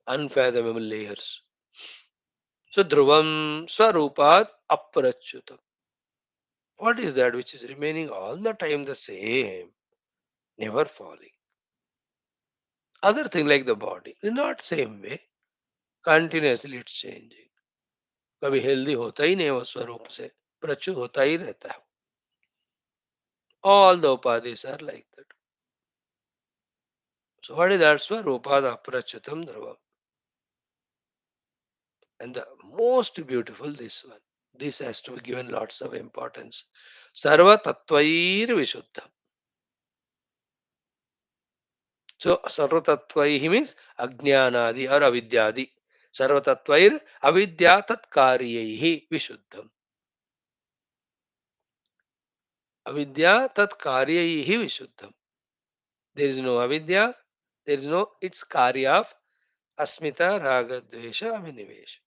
unfathomable layers. So Dhruvam Swarupat Aprachyutam. What is that which is remaining all the time the same, never falling? Other thing like the body is not same way. Continuously it's changing. कभी healthy होता ही नहीं वो स्वरूप से, प्रचुर होता ही रहता है. All the upadhis are like that. So what is that? Swarupad aprachyutam dhruvam. And the most beautiful this one. This has to be given lots of importance. Sarva tattvair vishuddham. So sarva tattvaihi means ajnanadi or avidyadi. Sarva tattvair avidya tatkaryehi vishuddham. Avidya tatkaryehi vishuddham. There is no avidya. There is no its karya of अस्मिता राग द्वेष अभिनिवेश.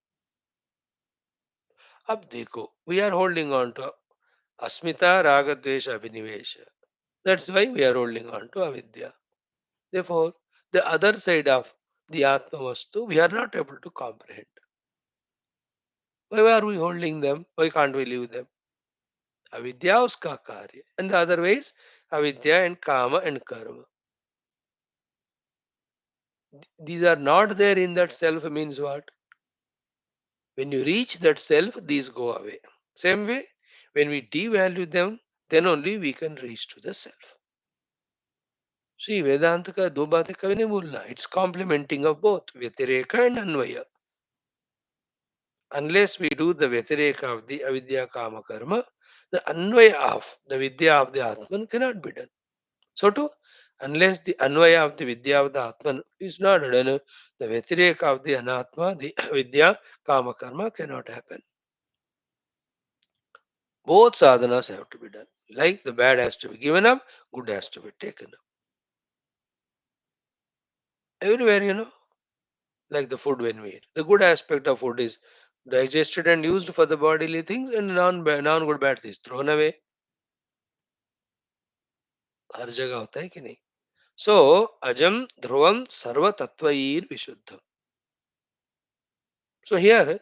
अब देखो, we are holding on to अस्मिता राग द्वेष अभिनिवेश. That's why we are holding on to avidya. Therefore, the other side of the Atma Vastu, we are not able to comprehend. Why are we holding them? Why can't we leave them? Avidya uska karya. And the other ways, avidya and kama and karma. These are not there in that self means what? When you reach that self, these go away. Same way, when we devalue them, then only we can reach to the self. See, Vedanta का दो बातें कभी नहीं भूलना. It's complementing of both व्यतिरेका and Anvay. Unless we do the Vyatireka of the avidya kama karma, the anvaya of the vidya of the Atman cannot be done. So too, unless the anvaya of the vidya of the Atman is not done, the Vyatireka of the anatma, the vidya kama karma cannot happen. Both sadhanas have to be done. Like the bad has to be given up, good has to be taken up. Everywhere, like the food when we eat. The good aspect of food is digested and used for the bodily things, and non-good bad things thrown away. हर जगह होता है कि नहीं. So ajam dhruvam sarva tattvair vishuddham. So here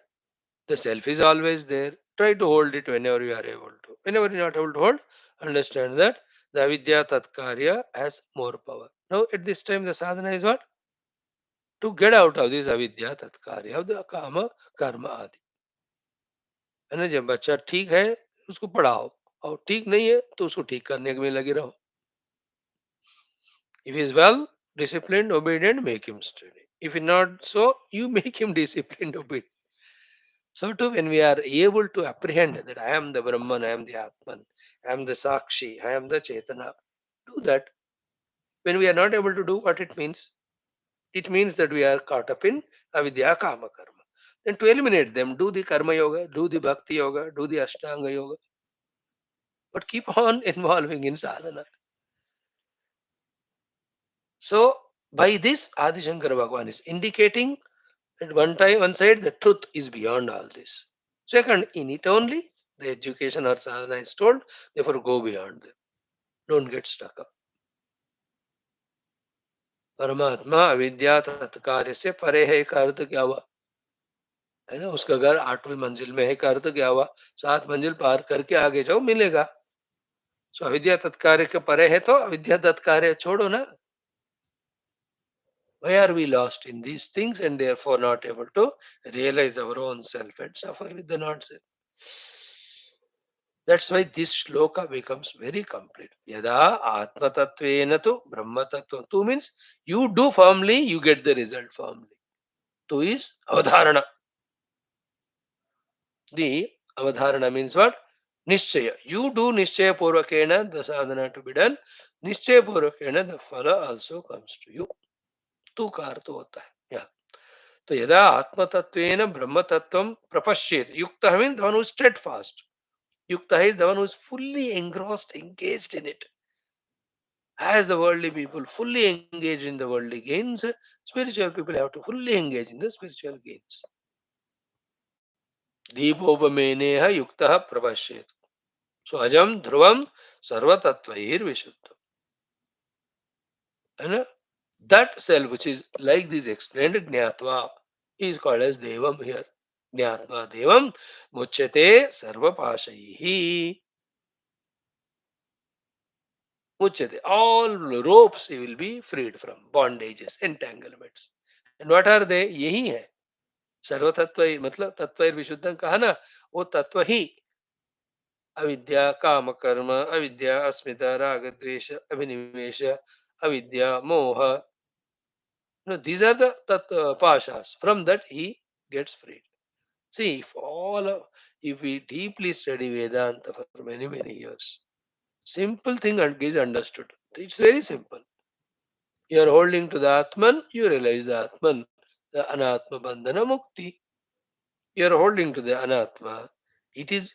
the self is always there. Try to hold it whenever you are able to. Whenever you are not able to hold, understand that the avidya tatkarya has more power. Now at this time the sadhana is what? To get out of this avidya tatkarya of the kama karma adi. है ना, जब बच्चा ठीक है उसको पढ़ाओ और ठीक नहीं है तो उसको ठीक करने में लगे रहो. If he is well disciplined, obedient, make him study. If not so, you make him disciplined, obedient. So too, when we are able to apprehend that I am the Brahman, I am the Atman, I am the Sakshi, I am the Chetana, do that. When we are not able to do what it means that we are caught up in avidya kama karma. Then to eliminate them, do the karma yoga, do the bhakti yoga, do the ashtanga yoga, but keep on involving in sadhana. So by this, Adi Shankara Bhagavan is indicating at one side, the truth is beyond all this. Second, in it only, the education or sadhana is told, therefore go beyond them. Don't get stuck up. परमात्मा अविद्या तत्कार्य से परे है का अर्थ क्या हुआ? है ना, उसका घर 8वीं मंजिल में है का अर्थ क्या हुआ? 7 मंजिल पार करके आगे जाओ मिलेगा. सो अविद्या तत्कार्य के परे है तो अविद्या तत्कार्य छोड़ो ना. Why are we lost in these things and therefore not able to realize our own self and suffer with the not self? That's why this shloka becomes very complete. Yada atma tattvena tu brahma tattva. Tu means you do firmly, you get the result firmly. Tu is avadharana. The avadharana means what? Nishchaya. You do nishchaya purvakena the sadhana to be done. Nishchaya purvakena the phala also comes to you. Tu का अर्थ होता है. Yeah. तो यदा आत्मतत्वेन ब्रह्म तत्वम प्रपश्येत. युक्तः means the one who is steadfast. Yukta is the one who is fully engrossed, engaged in it. As the worldly people fully engage in the worldly gains, spiritual people have to fully engage in the spiritual gains. Deepopameneha yukta prabhashyet. So ajam dhruvam sarvatattvair vishuddham. And that self which is like this explained jnatva is called as devam here. Jnatva devam muchyate sarvapashaihi. Muchyate. All ropes he will be freed from, bondages, entanglements. And what are they? यही है. सर्वतत्व मतलब तत्व विशुद्धं कहा ना, वो तत्व ही अविद्या काम कर्म अविद्या अस्मिता राग द्वेष अभिनिवेश अविद्या मोह. No, these are the pashas. From that he gets freed. See, if we deeply study Vedanta for many years, simple thing is understood. It's very simple. You are holding to the Atman, you realize the Atman, the Anatma Bandhana Mukti. You are holding to the Anatma. It is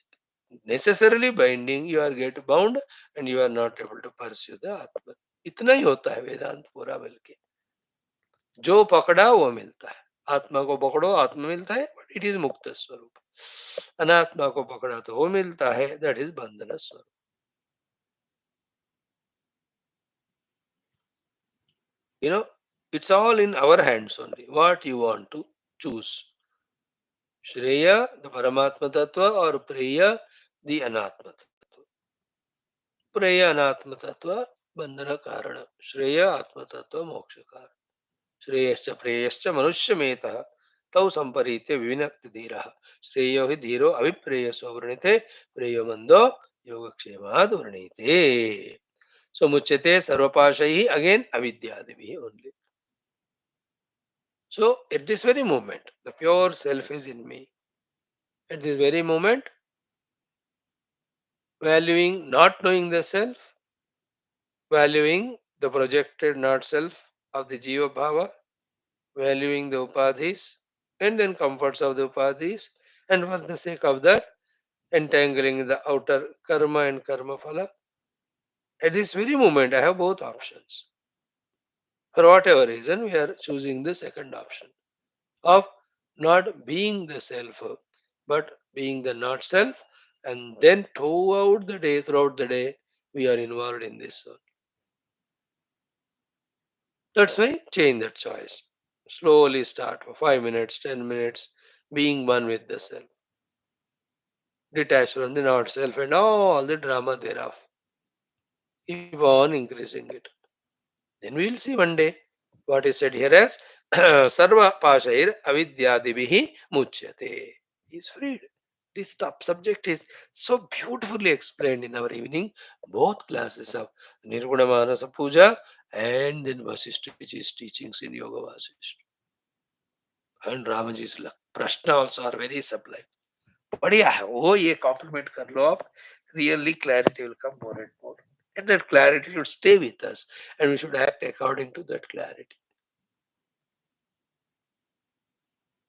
necessarily binding, you are get bound and you are not able to pursue the Atman. इतना ही होता है वेदांत पूरा बल्कि जो पकड़ा वो मिलता है. आत्मा को पकड़ो आत्मा मिलता है, बट इट इज मुक्त स्वरूप. अनात्मा को पकड़ा तो वो मिलता है, दैट इज बंधन स्वरूप. You know, it's all in our hands only. What you want to choose. Shreya, the Paramatma Tattva, or Preya, the Anatma Tattva. Preya Anatma Tattva, Bandhana Karana. Shreya Atma Tattva, Moksha Karana. श्रेयश्च प्रेयश्च मनुष्यमेतः तौ संपरीत्य विविनक्ति धीरः. श्रेयो हि धीरो अभिप्रेयसो वृणीते प्रेयो मंदो योगक्षेमाद् वृणीते. सो मुच्यते सर्वपाशैः again अविद्यादिभिः only. So at this very moment the pure self is in me. At this very moment, valuing not knowing the self, valuing the projected not self of the jiva bhava, valuing the upadhis and then comforts of the upadhis, and for the sake of that entangling in the outer karma and karma phala. At this very moment I have both options. For whatever reason we are choosing the second option of not being the self but being the not self, and then throughout the day we are involved in this. That's why change that choice. Slowly start for 5 minutes, 10 minutes, being one with the self, detached from the not self and all the drama thereof. Keep on increasing it. Then we will see one day what is said here as Sarva Pashair Avidyadibihi Muchyate. He is freed. This top subject is so beautifully explained in our evening, both classes of Nirguna Manasa Puja and then Vasishtaji's teachings in Yoga Vasishta. And Ramaji's Prashna also are very sublime. बढ़िया है वो, ये complement कर लो आप, really clarity will come more and more, and that clarity should stay with us and we should act according to that clarity.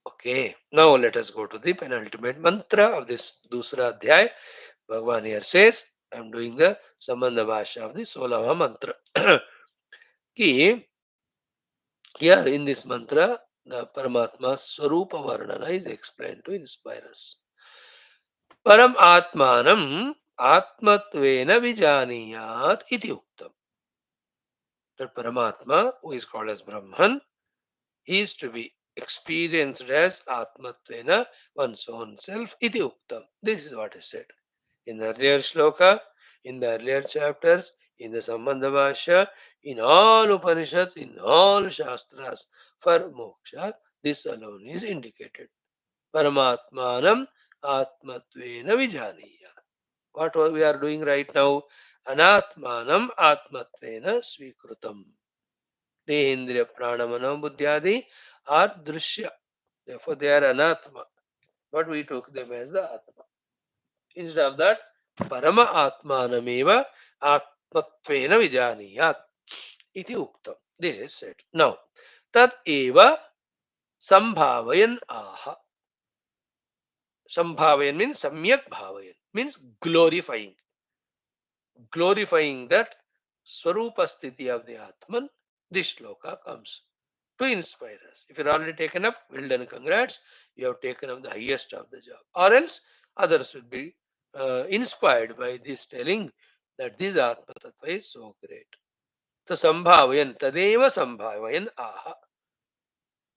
Okay, now let us go to the penultimate mantra of this dusra adhyay. Bhagwan here says, I am doing the Sambandha Bhashya of the 16th mantra. Ki here in this mantra the Paramatma Swarupa Varnana is explained to inspire us. परम आत्मानम आत्मत्वेन विजानीयात इति उक्तम. That Paramatma, who is called as Brahman, he is to be experienced as Atmatvena, one's own self, iti uktam. This is what is said in the earlier shloka, in the earlier chapters, in the Sambandha Bhashya, in all Upanishads, in all Shastras. For moksha, this alone is indicated. Paramatmanam Atmatvena Vijaniya. What we are doing right now? Anatmanam atmatvena svikrutam. Dehendriya pranamana buddhyadi are drishya. Therefore, they are anatma. But we took them as the atma. Instead of that, parama atmanameva atmatvena vijaniyat. Iti uktam. This is said. Now, tat eva sambhavayan aha. Sambhavayan means samyak bhavayan, means glorifying. Glorifying that Swarupa sthiti of the Atman, this shloka comes to inspire us. If you're already taken up, well done, congrats. You have taken up the highest of the job. Or else, others will be inspired by this telling that this Atma Tattva is so great. So, Sambhavayan, Tadeva Sambhavayan Aha.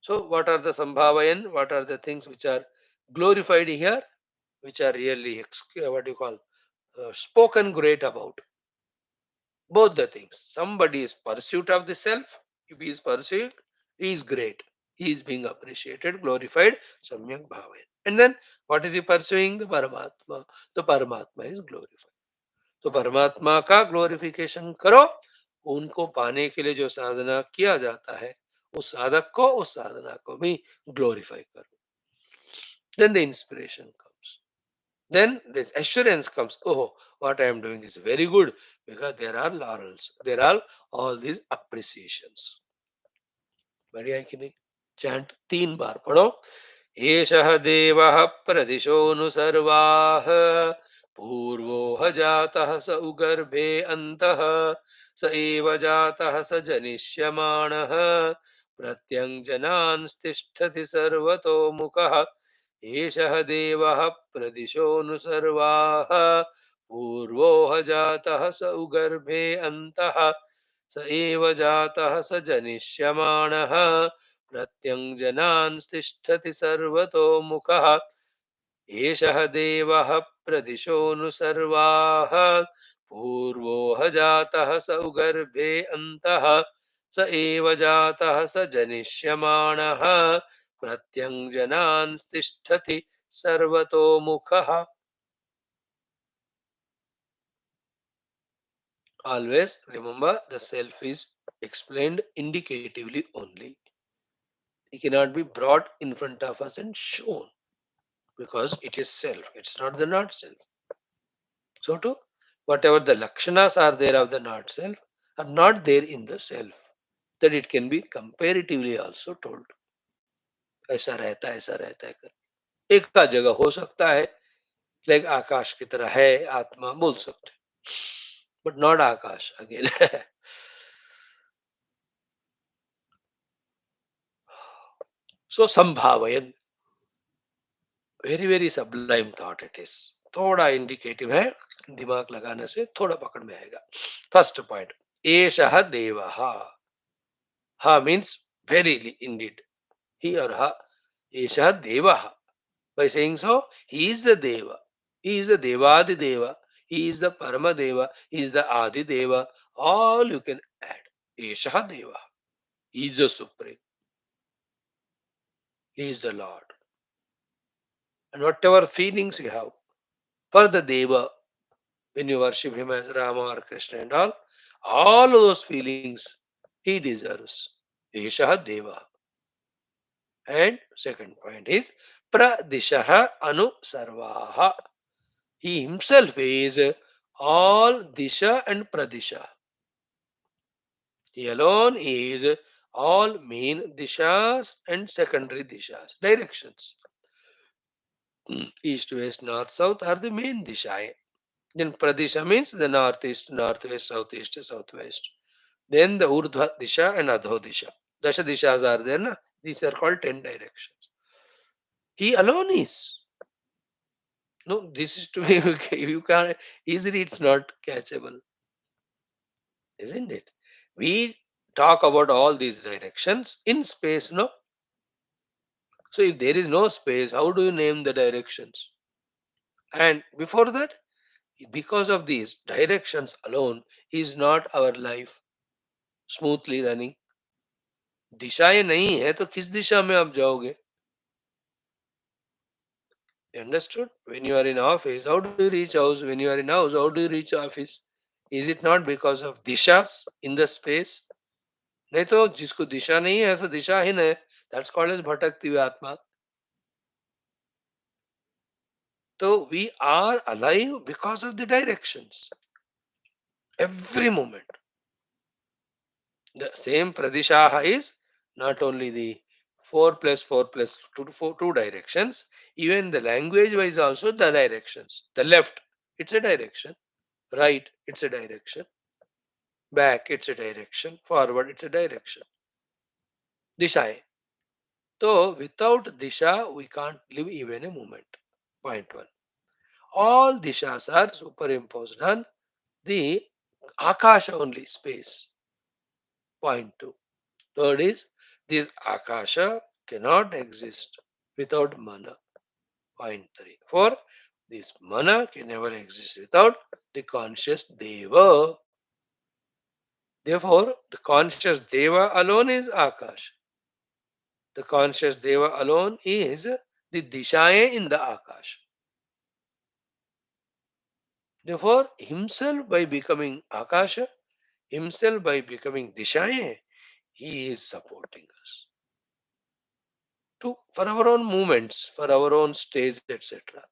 So, what are the Sambhavayan? What are the things which are glorified here? Which are really, what do you call, spoken great about? Both the things. Somebody is pursuit of the self. If he is pursuing, he is great. He is being appreciated, glorified, samyak bhavayan. And then what is he pursuing? The Paramatma. The Paramatma is glorified. तो परमात्मा का glorification करो. उनको पाने के लिए जो साधना किया जाता है, उस साधक को, उस साधना को भी ग्लोरीफाई करो. Then the inspiration comes. Then this assurance comes. Oh, what I am doing is very good, because there are laurels, there are all these appreciations. बढ़िया है कि नहीं? चैंट 3 बार पढ़ो. एषः देवः प्रदिशोऽनु सर्वाः पूर्वो ह जातः स उगर्भे अन्तः स एव जातः स जनिष्यमाणः प्रत्यञ्जनांस्तिष्ठति सर्वतोमुखः एषः देवः प्रदिशोऽनु सर्वाः पूर्वो ह जातः स उगर्भे अन्तः स एव जातः स जनिष्यमाणः प्रत्यञ्जनांस्तिष्ठति सर्वतोमुखः एषः देवः प्रदिशोऽनु सर्वाः पूर्वो ह जातः स उगर्भे अन्तः स एव जातः स जनिष्यमाणः प्रत्यञ्जनांस्तिष्ठति सर्वतोमुखः. Always remember, the self is explained indicatively only. It cannot be brought in front of us and shown, because it is self. It's not the not self. So too, whatever the lakshanas are there of the not self are not there in the self. That it can be comparatively also told. ऐसा रहता है कर. एक का जगह हो सकता है, लाइक आकाश की तरह है आत्मा बोल सकते, बट नॉट आकाश अगेन. So संभावयन, very very sublime thought it is. थोड़ा इंडिकेटिव है, दिमाग लगाने से थोड़ा पकड़ में आएगा. फर्स्ट पॉइंट, एषः देवः. हा मीन्स वेरी इंडीड, ही और हा. एषः देवः. By saying so, he is the deva. He is the devadi deva. He is the parama deva. He is the adi deva. All you can add. Eshah deva. He is the supreme. He is the Lord. And whatever feelings you have for the deva, when you worship him as Rama or Krishna and all those feelings he deserves. Esha Deva. And second point is Pradishaha Anu Sarvaha. He himself is all Disha and Pradisha. He alone is all main Dishas and secondary Dishas, directions. East, west, north, south are the main Disha. Then Pradisha means the northeast, northwest, southeast, southwest. Then the Urdhva Disha and Adho Disha. Dasha Dishas are there. Na? These are called 10 directions. He alone is. No, this is to be, you can't, easily it's not catchable. Isn't it? We talk about all these directions in space, no? So if there is no space, how do you name the directions? And before that, because of these directions alone, is not our life smoothly running. दिशाएं नहीं है तो किस दिशा में आप जाओगे? You understood? When you are in office, how do you reach house? When you are in house, how do you reach office? Is it not because of dishas in the space? नहीं तो जिसको दिशा नहीं है ऐसा दिशाहीन है, that's called as भटकती हुई आत्मा. So we are alive because of the directions. Every moment. The same pradishaha is not only the 4 plus 4 plus 2, 4, 2 directions, even the language wise also the directions. The left, it's a direction. Right, it's a direction. Back, it's a direction. Forward, it's a direction. Disha hai. So without disha, we can't live even a moment. Point one. All dishas are superimposed on the akasha only, space. Point two. Third is this akasha cannot exist without mana. Point three. Four. This mana can never exist without the conscious deva. Therefore, the conscious deva alone is akash. The conscious deva alone is the dishaye in the akash. Therefore, himself by becoming akasha, himself by becoming dishaye, he is supporting us to for our own movements, for our own stays, etc.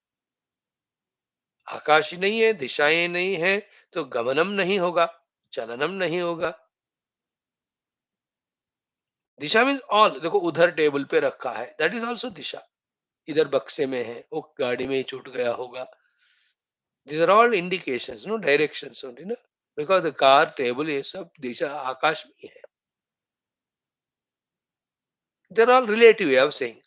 आकाश ही नहीं है, दिशाएं नहीं है, तो गमनम नहीं होगा, चलनम नहीं होगा. दिशा मीन्स ऑल. देखो उधर टेबल पे रखा है, दैट इज ऑल्सो दिशा. इधर बक्से में है, वो गाड़ी में ही छूट गया होगा. These are all indications, no directions only, no? Because the car, table, ये सब दिशा आकाश में है. They're all relative way of saying.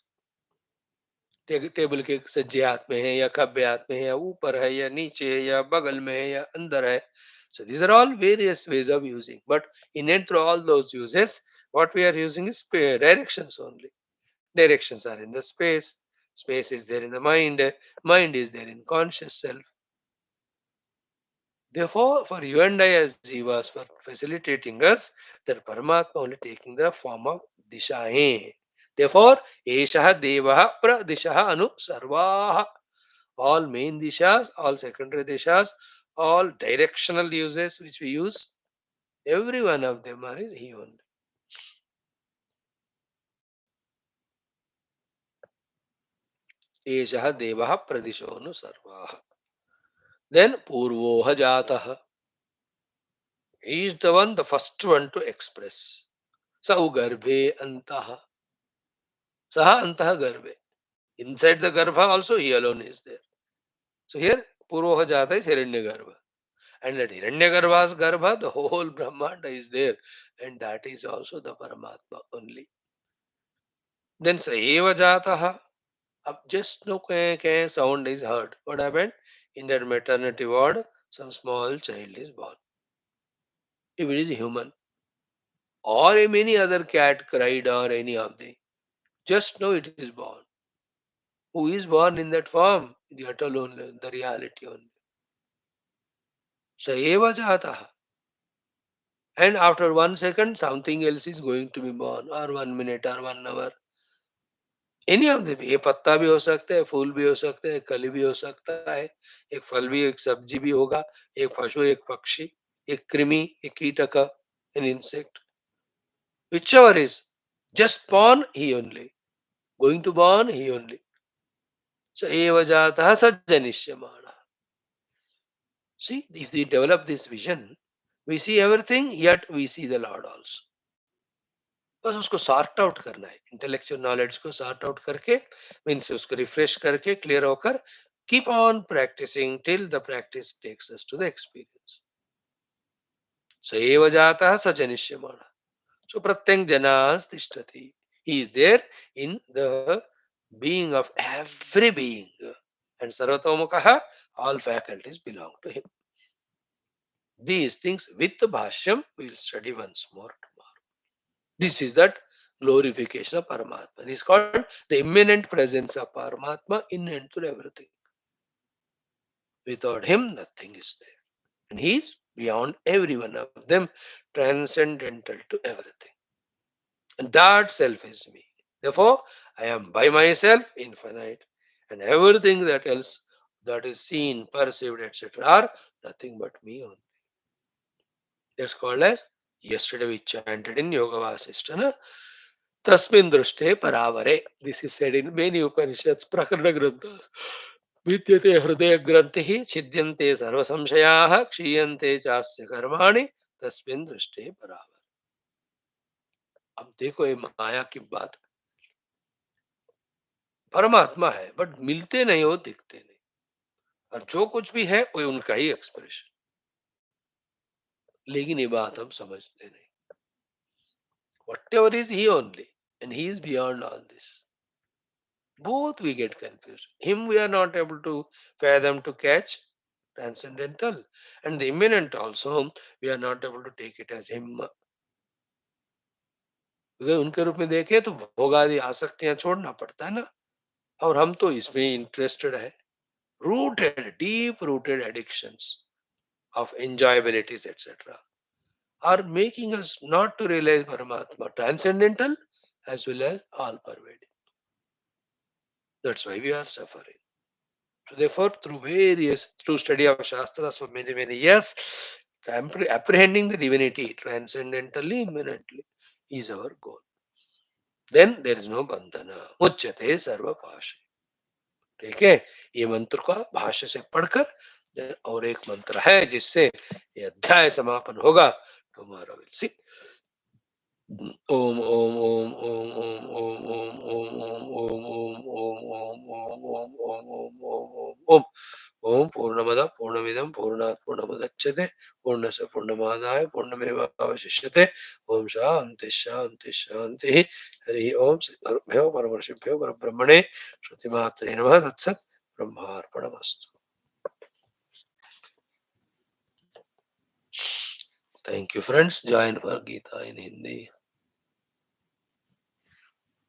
Table के सज्जे हाथ में है या खब्बे हाथ में है या ऊपर है या नीचे है या बगल में है या अंदर है. So these are all various ways of using. But in and through all those uses, what we are using is directions only. Directions are in the space. Space is there in the mind. Mind is there in conscious self. Therefore, for you and I, as jivas, for facilitating us, that Paramatma only taking the form of dishahe. Therefore, eshaha devaha pradishaha anu sarvaha. All main dishas, all secondary dishas, all directional uses which we use, every one of them are is he only. Eshaha devaha pradisho anu sarvaha. Then purvoha jataha. He is the one, the first one to express. Sahu garbhe antaha. Saha antaha garbhe. Inside the garbha also he alone is there. So here Purvoha Jata is Hiranyagarbha. And at Hiranyagarbha's garbha, the whole Brahmanda is there. And that is also the Paramatma only. Then Saeva Jataha. Up just no sound is heard. What happened? In that maternity ward, some small child is born. If it is human. Or a many other cat cried or any of the. Just know it is born. Who is born in that form? The Atal only, the reality only. Saeva Jataha. And after 1 second, something else is going to be born, or 1 minute, or 1 hour. Any of them. ये पत्ता भी हो सकता है, फूल भी हो सकता है, कली भी हो सकता है, एक फल भी, एक सब्जी भी होगा, एक पशु, एक पक्षी, एक कृमि, एक कीटक, an insect, whichever is just born he only, going to born he only. So eva jatah sajjanishyamana. See, if we develop this vision, we see everything, yet we see the Lord also. बस उसको sort out करना है, intellectual knowledge को sort out करके, means उसको refresh करके, clear होकर, keep on practising till the practice takes us to the experience. स एव जातः स जनिष्यमाणः. सो प्रत्यंग जनास् तिष्ठति. He is there in the being of every being, and sarvatomukhah, all faculties belong to him. These things with the bhashyam we will study once more tomorrow. This is that glorification of Paramatma. This is called the immanent presence of Paramatma in and through everything. Without him, nothing is there. And he is beyond every one of them, transcendental to everything. And that self is me. Therefore, I am by myself infinite. and everything that else that is seen, perceived, etc., are nothing but me only. That's called as, yesterday we chanted in Yoga Vasishtana, Tasmin Drushte Paravare. This is said in many Upanishads, Prakarana Granthas. Vidyate Hridaya Grantihi, Chidyante Sarva Samshayaha, Kshiyante Chasya Karmani, Tasmin Drushte Paravare. अब देखो ये माया की बात, परमात्मा है but मिलते नहीं हो, दिखते नहीं, और जो कुछ भी है वो उनका ही एक्सप्रेशन, लेकिन ये बात हम समझते नहीं. Whatever is he only, and he is beyond all this. Both we get confused. Him we are not able to fathom, to catch, transcendental, and the immanent also we are not able to take it as him. क्योंकि उनके रूप में देखे तो भोग आदि आसक्तियां छोड़ना पड़ता है ना, और हम तो इसमें इंटरेस्टेड है. Rooted, deep rooted addictions of enjoyabilities, etc., are making us not to realize Paramatma, transcendental as well as all pervading. That's why we are suffering. So therefore, through study of Shastras for many, many years, apprehending the divinity transcendentally, immanently, is our goal. Then there is no bandhana. Muchyate sarva pasha. ठीक है, ये मंत्र का भाष्य से पढ़कर और एक मंत्र है जिससे ये अध्याय समापन होगा. Tomorrow will see. Om Om Om Om Om Om Om Om Om Om Om Om Om Om Om Om Om Om. ओम पूर्णमद पूर्णमिदं पूर्णात् पूर्णमुदच्यते पूर्णस्य पूर्णमादाय पूर्णमेवावशिष्यते. ओम शांति शांति शांति. हरि ओम. श्री गुरुभ्यो परमर्षिभ्यो परब्रह्मणे श्रुतिमात्रे नमः. तत्सत्. ब्रह्मार्पणमस्तु. Thank you friends. Join for Gita in Hindi.